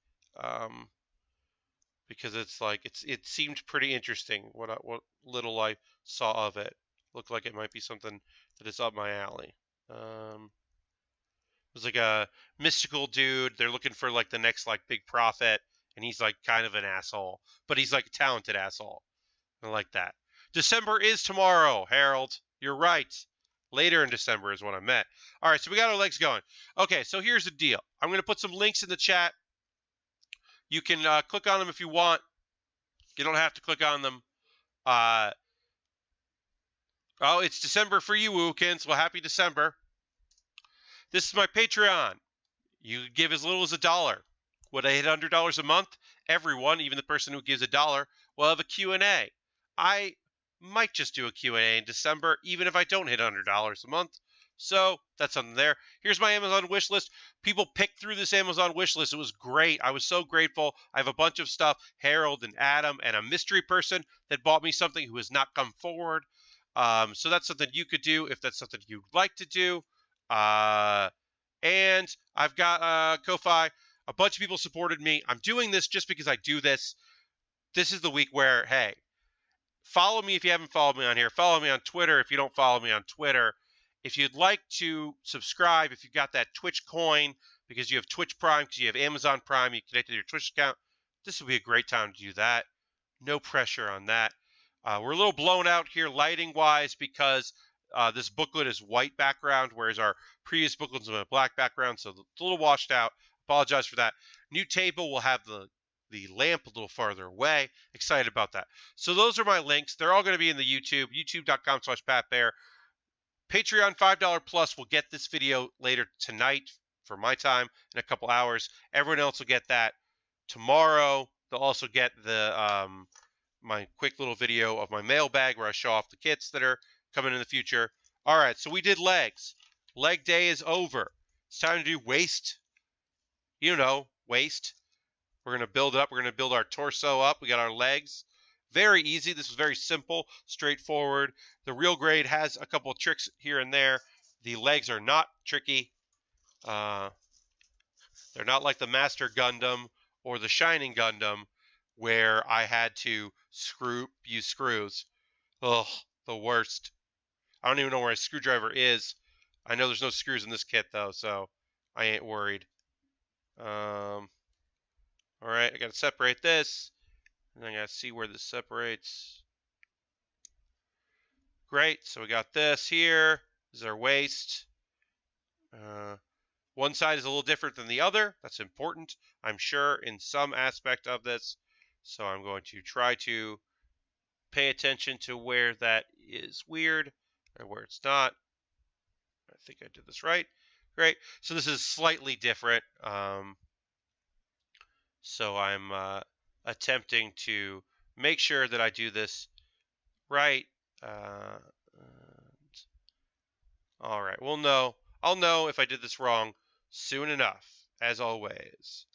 Because it seemed pretty interesting what little I saw of it. Looked like it might be something that is up my alley. It was like a mystical dude. They're looking for like the next like big prophet, and he's like kind of an asshole, but he's like a talented asshole. I like that. December is tomorrow, Harold. You're right. Later in December is what I meant. All right, so we got our legs going. Okay, so here's the deal. I'm going to put some links in the chat. You can click on them if you want. You don't have to click on them. Oh, it's December for you, Wookins. Well, happy December. This is my Patreon. You can give as little as $1. Would I hit $100 a month? Everyone, even the person who gives $1, will have a Q&A. I might just do a Q&A in December, even if I don't hit $100 a month. So that's something there. Here's my Amazon wish list. People picked through this Amazon wish list. It was great. I was so grateful. I have a bunch of stuff. Harold and Adam and a mystery person that bought me something who has not come forward. So that's something you could do if that's something you'd like to do. And I've got Ko-Fi. A bunch of people supported me. I'm doing this just because I do this. This is the week where, hey, follow me if you haven't followed me on here. Follow me on Twitter if you don't follow me on Twitter. If you'd like to subscribe, if you've got that Twitch coin because you have Twitch Prime, because you have Amazon Prime, you connected to your Twitch account, this would be a great time to do that. No pressure on that. We're a little blown out here lighting-wise because this booklet is white background, whereas our previous booklets were a black background, so it's a little washed out. Apologize for that. New table will have the lamp a little farther away. Excited about that. So those are my links. They're all going to be in the YouTube, youtube.com/PatBaer. Patreon $5 plus will get this video later tonight for my time in a couple hours. Everyone else will get that tomorrow. They'll also get the my quick little video of my mailbag where I show off the kits that are coming in the future. All right, so we did legs. Leg day is over. It's time to do waist. You know, waist. We're going to build it up. We're going to build our torso up. We got our legs. Very easy. This was very simple, straightforward. The real grade has a couple of tricks here and there. The legs are not tricky. They're not like the Master Gundam or the Shining Gundam where I had to use screws. Ugh, the worst. I don't even know where a screwdriver is. I know there's no screws in this kit though, so I ain't worried. Alright, I gotta separate this. And I gotta see where this separates. Great, so we got this here. This is our waist. One side is a little different than the other. That's important, I'm sure, in some aspect of this. So I'm going to try to pay attention to where that is weird and where it's not. I think I did this right. Great. So this is slightly different. So I'm attempting to make sure that I do this right. All right. We'll know. I'll know if I did this wrong soon enough, as always.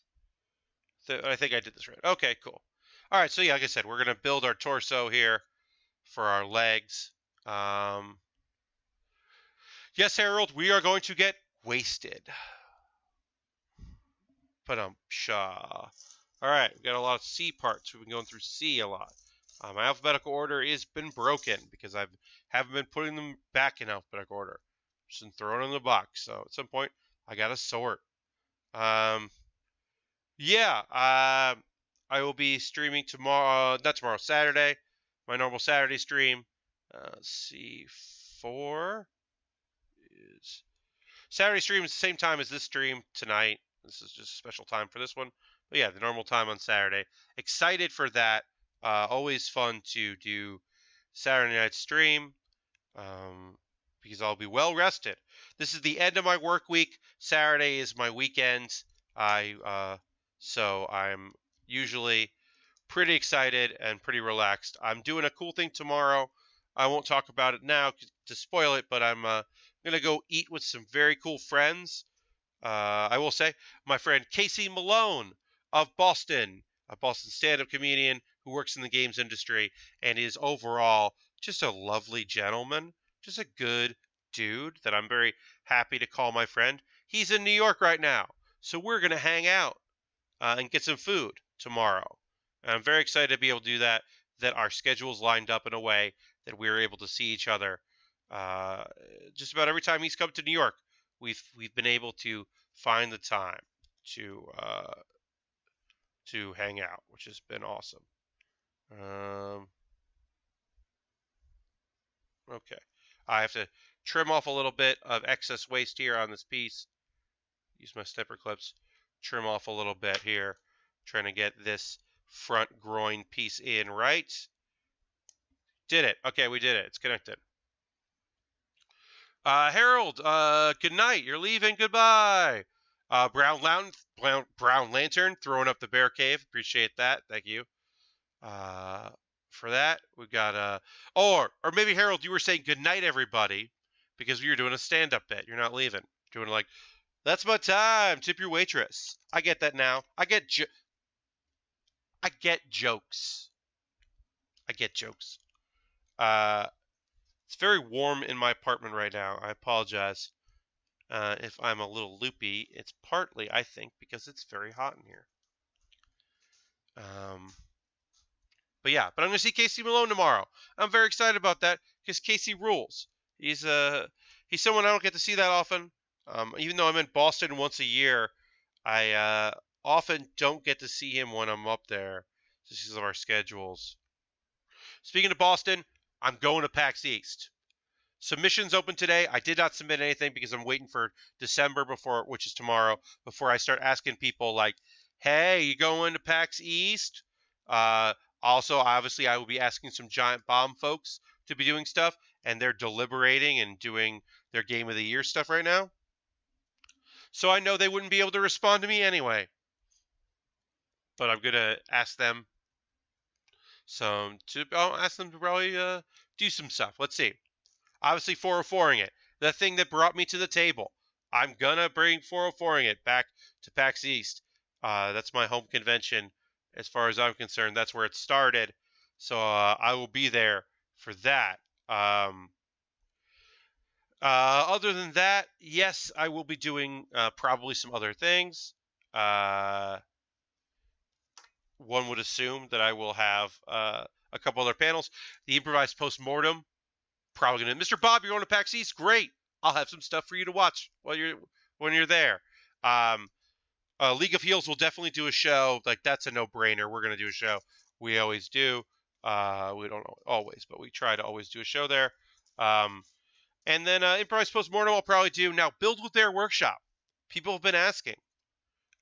I think I did this right. Okay, cool. All right. So yeah, like I said, we're gonna build our torso here for our legs. Yes, Harold, we are going to get wasted. But All right, we got a lot of C parts. We've been going through C a lot. My alphabetical order has been broken because I haven't been putting them back in alphabetical order. Just been throwing them in the box. So at some point, I gotta sort. Yeah, I will be streaming tomorrow. Not tomorrow, Saturday. My normal Saturday stream. C4 is Saturday stream is the same time as this stream tonight. This is just a special time for this one. But yeah, the normal time on Saturday. Excited for that. Always fun to do Saturday night stream because I'll be well rested. This is the end of my work week. Saturday is my weekend. So I'm usually pretty excited and pretty relaxed. I'm doing a cool thing tomorrow. I won't talk about it now to spoil it, but I'm going to go eat with some very cool friends. I will say my friend Casey Malone of Boston, a Boston stand-up comedian who works in the games industry and is overall just a lovely gentleman, just a good dude that I'm very happy to call my friend. He's in New York right now, so we're going to hang out and get some food tomorrow. And I'm very excited to be able to do that, that our schedules lined up in a way that we were able to see each other just about every time he's come to New York. We've been able to find the time to hang out, which has been awesome. Okay, I have to trim off a little bit of excess waste here on this piece. Use my snipper clips, trim off a little bit here, trying to get this front groin piece in right. Did it. Okay, we did it. It's connected. Harold, good night. You're leaving. Goodbye. Brown Lantern throwing up the bear cave. Appreciate that. Thank you. For that, we got or maybe Harold, you were saying good night, everybody, because you're doing a stand-up bit. You're not leaving. Doing like, that's my time. Tip your waitress. I get that now. I get jokes. I get jokes. It's very warm in my apartment right now. I apologize if I'm a little loopy. It's partly, I think, because it's very hot in here. But yeah, I'm going to see Casey Malone tomorrow. I'm very excited about that because Casey rules. He's someone I don't get to see that often. Even though I'm in Boston once a year, I often don't get to see him when I'm up there just because of our schedules. Speaking of Boston, I'm going to PAX East. Submissions open today. I did not submit anything because I'm waiting for December which is tomorrow, before I start asking people like, hey, you going to PAX East? Also, obviously, I will be asking some Giant Bomb folks to be doing stuff, and they're deliberating and doing their Game of the Year stuff right now. So I know they wouldn't be able to respond to me anyway. But I'm going to ask them I'll ask them to probably do some stuff. Let's see. Obviously 404ing it. The thing that brought me to the table. I'm gonna bring 404ing it back to PAX East. That's my home convention, as far as I'm concerned. That's where it started. So I will be there for that. Other than that, yes, I will be doing probably some other things. One would assume that I will have a couple other panels. The improvised post-mortem, probably gonna. Mr. Bob, you're going to PAX East? Great. I'll have some stuff for you to watch when you're there. League of Heels will definitely do a show. Like, that's a no-brainer. We're gonna do a show. We always do. We don't always, but we try to always do a show there. And then improvised post-mortem I'll probably do. Now, Build with Baer workshop. People have been asking.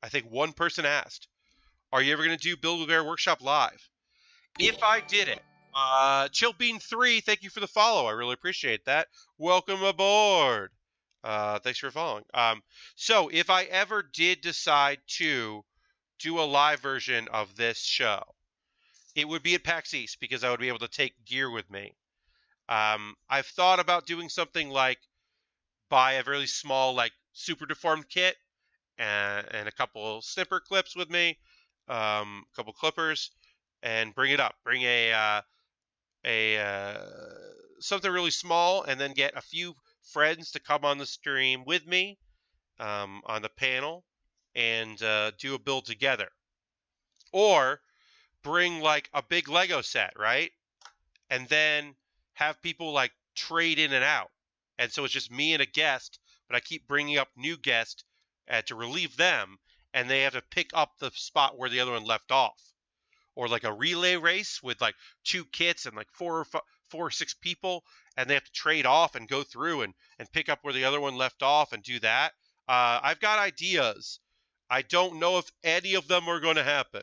I think one person asked, are you ever going to do Build with Baer workshop live? If I did it, Chillbean3, thank you for the follow. I really appreciate that. Welcome aboard. Thanks for following. So if I ever did decide to do a live version of this show, it would be at PAX East because I would be able to take gear with me. I've thought about doing something like buy a really small, like, super deformed kit and a couple snipper clips with me, a couple clippers, and bring it up. Bring a something really small, and then get a few friends to come on the stream with me on the panel and do a build together. Or bring like a big Lego set, right? And then have people like trade in and out. And so it's just me and a guest, but I keep bringing up new guests to relieve them, and they have to pick up the spot where the other one left off. Or like a relay race with like 2 kits and like 4 or 6 people, and they have to trade off and go through and pick up where the other one left off and do that. I've got ideas. I don't know if any of them are going to happen.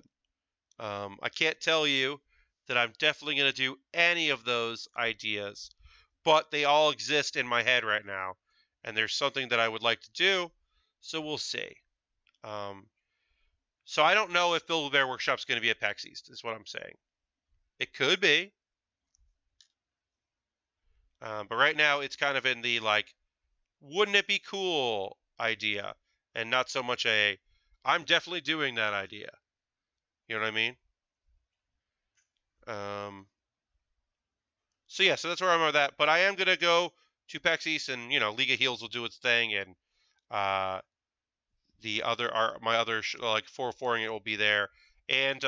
I can't tell you that I'm definitely going to do any of those ideas, but they all exist in my head right now, and there's something that I would like to do, so we'll see. So I don't know if Build with Baer Workshop's going to be at PAX East, is what I'm saying. It could be. But right now it's kind of in the, like, wouldn't it be cool idea, and not so much a, I'm definitely doing that idea. You know what I mean? So yeah, so that's where I'm at that. But I am gonna go to PAX East, and League of Heels will do its thing, and the other my other like 4-4ing it will be there, and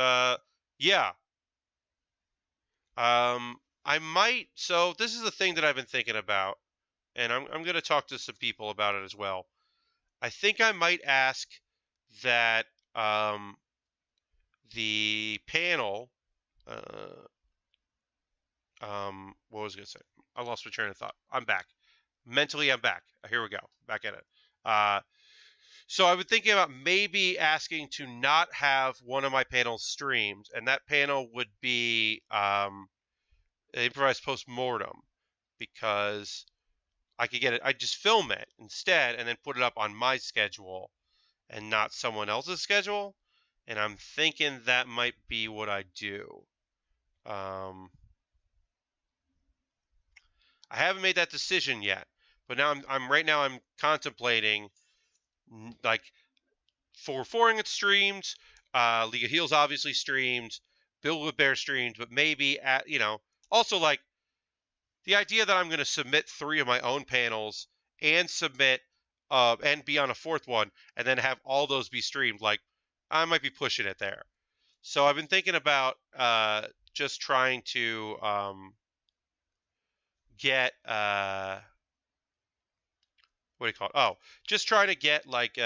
yeah. I might. So this is the thing that I've been thinking about, and I'm gonna talk to some people about it as well. I think I might ask that the panel. What was I gonna say? I lost my train of thought. I'm back. Mentally, I'm back. Here we go. Back at it. So I've been thinking about maybe asking to not have one of my panels streamed, and that panel would be improvised post-mortem, because I could get it. I just film it instead and then put it up on my schedule and not someone else's schedule. And I'm thinking that might be what I do. I haven't made that decision yet, but now I'm contemplating, like, 4-4ing it streamed, League of Heels obviously streamed, Build with Baer streamed, but maybe also, like, the idea that I'm going to submit 3 of my own panels and submit and be on a 4th one, and then have all those be streamed, like, I might be pushing it there. So I've been thinking about just trying to get what do you call it? Oh, just trying to get, like,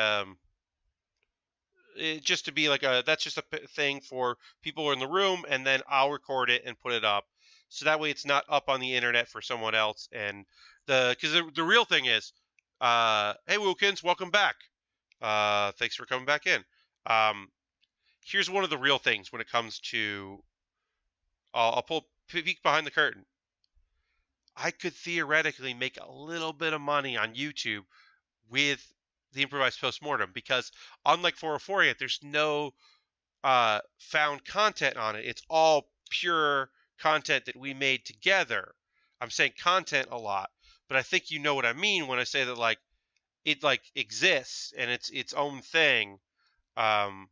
just to be like that's just a thing for people who are in the room, and then I'll record it and put it up, so that way it's not up on the internet for someone else. And because the real thing is, hey Wilkins, welcome back. Thanks for coming back in. Here's one of the real things when it comes to, I'll pull peek behind the curtain. I could theoretically make a little bit of money on YouTube with the improvised post-mortem, because unlike 404 there's no found content on it. It's all pure content that we made together. I'm saying content a lot, but I think you know what I mean when I say that like it like exists and it's its own thing. Um,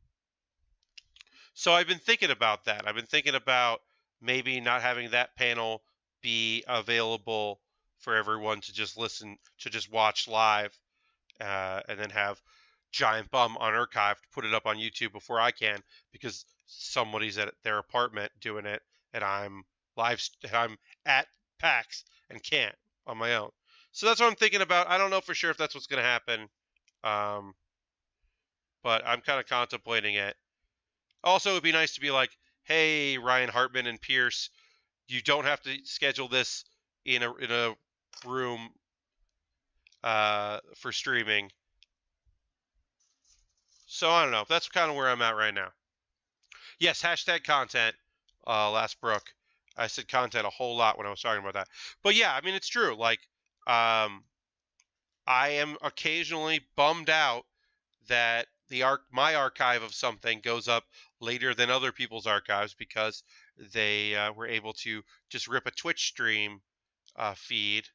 so I've been thinking about that. I've been thinking about maybe not having that panel be available for everyone to just listen to, just watch live, and then have Giant Bum unarchived, put it up on YouTube before I can because somebody's at their apartment doing it, and I'm at PAX and can't on my own. So that's what I'm thinking about. I don't know for sure if that's what's going to happen, um, but I'm kind of contemplating it. Also, it'd be nice to be like, hey, Ryan Hartman and Pierce, you don't have to schedule this in a room for streaming. So I don't know. That's kind of where I'm at right now. Yes, hashtag content. Last Brook. I said content a whole lot when I was talking about that. But yeah, I mean it's true. Like, I am occasionally bummed out that my archive of something goes up later than other people's archives because they were able to just rip a Twitch stream feed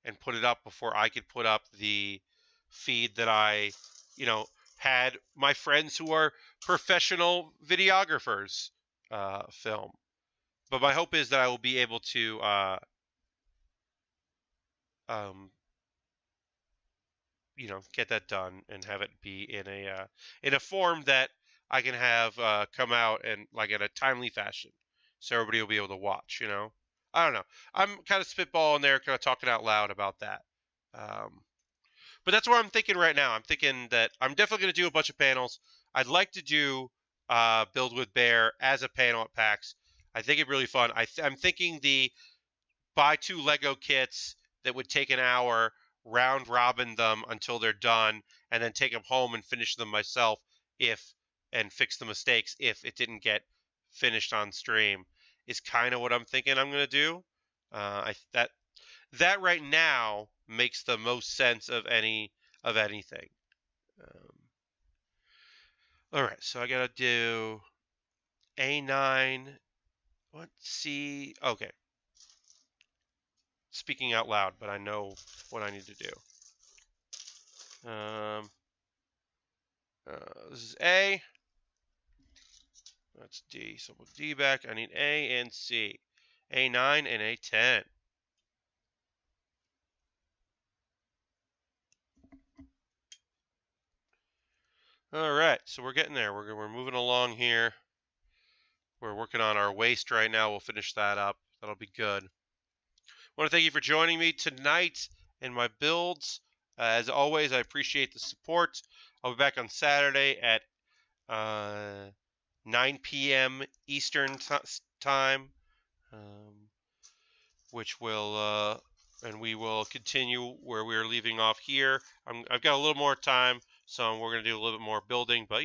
and put it up before I could put up the feed that I, you know, had my friends who are professional videographers film. But my hope is that I will be able to um, get that done and have it be in a form that I can have come out and like in a timely fashion, so everybody will be able to watch. I don't know. I'm kind of spitballing there, kind of talking out loud about that. Um, but that's what I'm thinking right now. I'm thinking that I'm definitely going to do a bunch of panels. I'd like to do Build with Baer as a panel at PAX. I think it'd be really fun. I'm thinking the buy 2 Lego kits that would take an hour, round robin them until they're done, and then take them home and finish them myself and fix the mistakes if it didn't get finished on stream is kind of what I'm thinking I'm going to do. That right now makes the most sense of anything. All right, so I got to do A9. What? C? Okay. Speaking out loud, but I know what I need to do. This is A. That's D. So we'll D back. I need A and C. A9 and A10. All right, so we're getting there. We're moving along here. We're working on our waist right now. We'll finish that up. That'll be good. I want to thank you for joining me tonight in my builds. As always, I appreciate the support. I'll be back on Saturday at 9 p.m. Eastern time, which will and we will continue where we are leaving off here. I've got a little more time, so we're going to do a little bit more building. But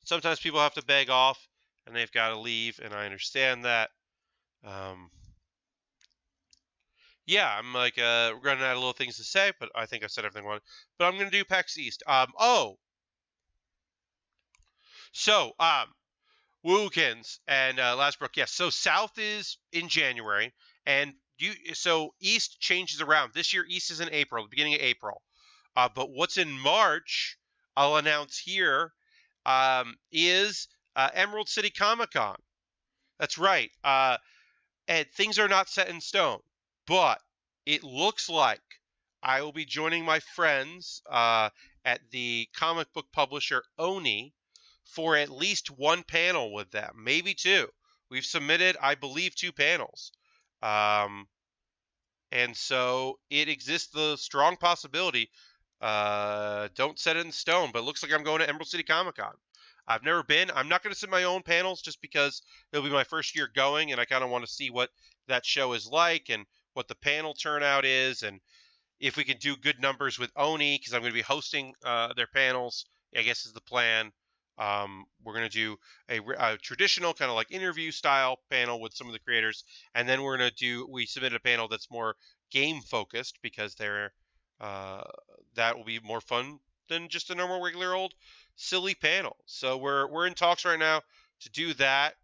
sometimes people have to beg off and they've got to leave, and I understand that. Yeah, I'm like running out of little things to say, but I think I said everything I wanted. But I'm going to do PAX East. So Wookins and Lasbrook, yes. So South is in January, and so East changes around. This year, East is in April, the beginning of April. But what's in March, I'll announce here, is Emerald City Comic Con. That's right. And things are not set in stone, but it looks like I will be joining my friends at the comic book publisher Oni for at least one panel with them, maybe two. We've submitted, I believe, 2 panels. And so it exists the strong possibility, don't set it in stone, but it looks like I'm going to Emerald City Comic Con. I've never been. I'm not going to set my own panels just because it'll be my first year going, and I kind of want to see what that show is like and what the panel turnout is, and if we can do good numbers with Oni, because I'm going to be hosting their panels, I guess is the plan. We're going to do a traditional kind of like interview style panel with some of the creators, and then we submitted a panel that's more game focused because that will be more fun than just a normal regular old silly panel. So we're in talks right now to do that.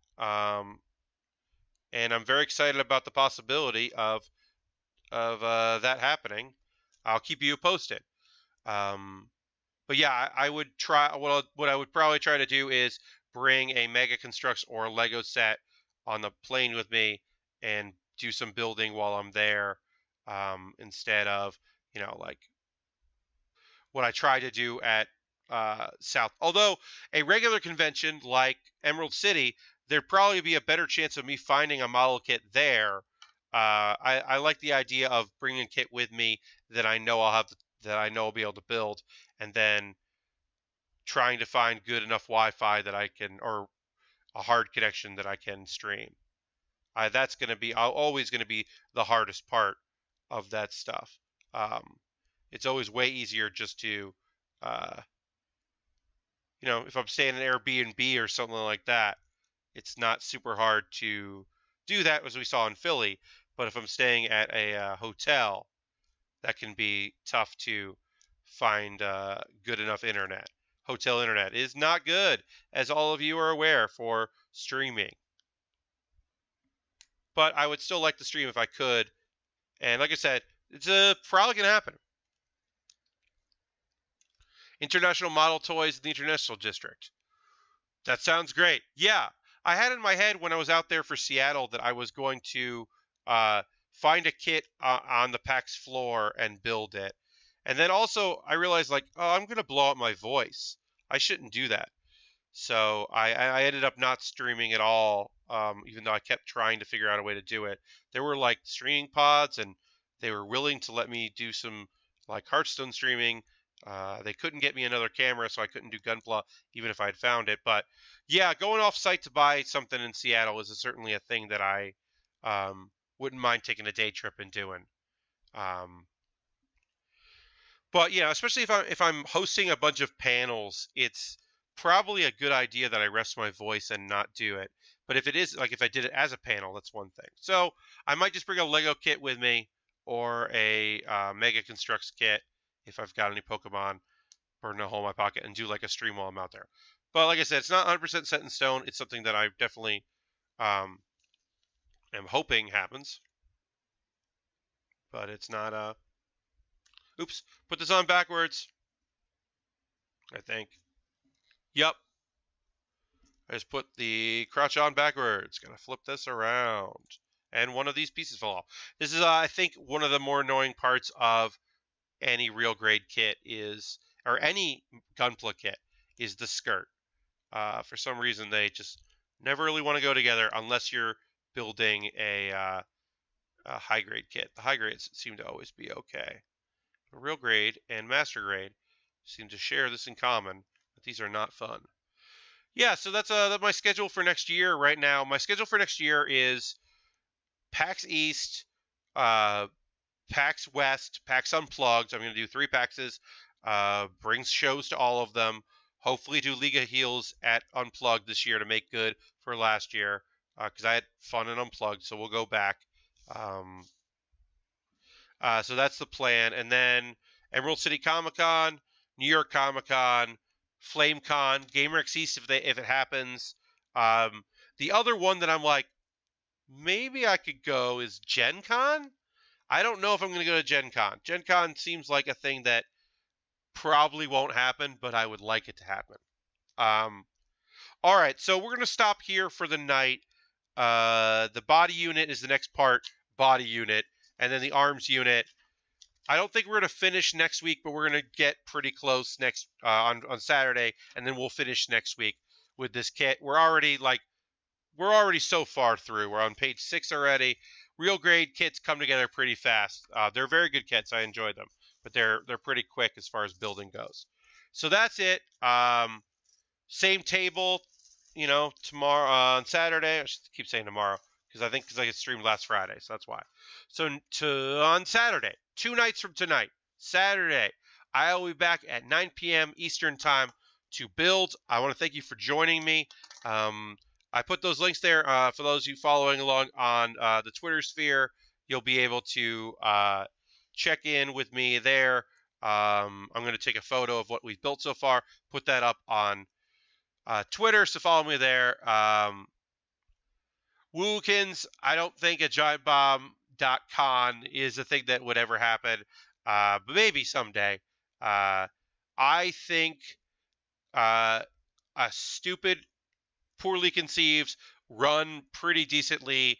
and I'm very excited about the possibility of that happening. I'll keep you posted. Um, but yeah, I would try. What I would probably try to do is bring a Mega Constructs or Lego set on the plane with me and do some building while I'm there, instead of like what I try to do at South. Although a regular convention like Emerald City, there'd probably be a better chance of me finding a model kit there. I like the idea of bringing a kit with me that I know I'll be able to build, and then trying to find good enough Wi-Fi that I can, or a hard connection that I can stream. That's going to be always going to be the hardest part of that stuff. Um, it's always way easier just to, uh, if I'm staying in an Airbnb or something like that, it's not super hard to do that, as we saw in Philly. But if I'm staying at a hotel, that can be tough to find good enough internet. Hotel internet is not good, as all of you are aware, for streaming. But I would still like to stream if I could. And like I said, it's probably going to happen. International Model Toys in the International District. That sounds great. Yeah, I had in my head when I was out there for Seattle that I was going to find a kit on the PAX floor and build it. And then also I realized, like, oh, I'm going to blow up my voice. I shouldn't do that. So I ended up not streaming at all, even though I kept trying to figure out a way to do it. There were like streaming pods, and they were willing to let me do some like Hearthstone streaming. They couldn't get me another camera, so I couldn't do Gunpla even if I'd found it. But yeah, going off site to buy something in Seattle is certainly a thing that I wouldn't mind taking a day trip and doing. Um, but yeah, especially if I'm hosting a bunch of panels, it's probably a good idea that I rest my voice and not do it. But if it is, like, if I did it as a panel, that's one thing. So I might just bring a Lego kit with me, or a Mega Constructs kit if I've got any Pokemon, burn a hole in my pocket, and do like a stream while I'm out there. But like I said, it's not 100% set in stone. It's something that I definitely am hoping happens. But it's not. Oops, put this on backwards, I think. Yep. I just put the crotch on backwards. Gonna flip this around. And one of these pieces fell off. This is, I think, one of the more annoying parts of any real grade kit is, or any Gunpla kit, is the skirt. For some reason, they just never really want to go together unless you're building a high grade kit. The high grades seem to always be okay. Real grade and master grade seem to share this in common, but these are not fun. Yeah, so that's my schedule for next year right now. My schedule for next year is PAX East, PAX West, PAX Unplugged. I'm going to do 3 PAXs, bring shows to all of them. Hopefully do League of Heels at Unplugged this year to make good for last year, because I had fun and Unplugged, so we'll go back. So that's the plan. And then Emerald City Comic Con, New York Comic Con, FlameCon, GamerX East if it happens. The other one that I'm like, maybe I could go is Gen Con. I don't know if I'm going to go to Gen Con. Gen Con seems like a thing that probably won't happen, but I would like it to happen. All right, so we're going to stop here for the night. The body unit is the next part, body unit, and then the arms unit. I don't think we're going to finish next week, but we're going to get pretty close next on Saturday, and then we'll finish next week with this kit. We're already so far through. We're on page 6 already. Real grade kits come together pretty fast. They're very good kits. I enjoy them, but they're pretty quick as far as building goes. So that's it. Same table, tomorrow on Saturday. I should keep saying tomorrow because I streamed last Friday, so that's why. So on Saturday, 2 nights from tonight, Saturday, I will be back at 9 p.m. Eastern time to build. I want to thank you for joining me. I put those links there for those of you following along on the Twitter sphere. You'll be able to check in with me there. I'm going to take a photo of what we've built so far, put that up on Twitter, so follow me there. Wookins, I don't think a giantbomb.con is a thing that would ever happen, but maybe someday. I think a stupid, poorly conceived, run pretty decently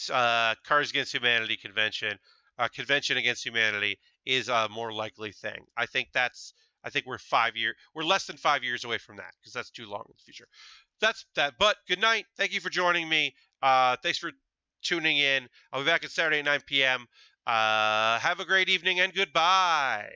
Cards Against Humanity convention against humanity is a more likely thing. I think we're less than 5 years away from that because that's too long in the future. That's that. But good night. Thank you for joining me. Thanks for tuning in. I'll be back on Saturday at 9 p.m. Have a great evening and goodbye.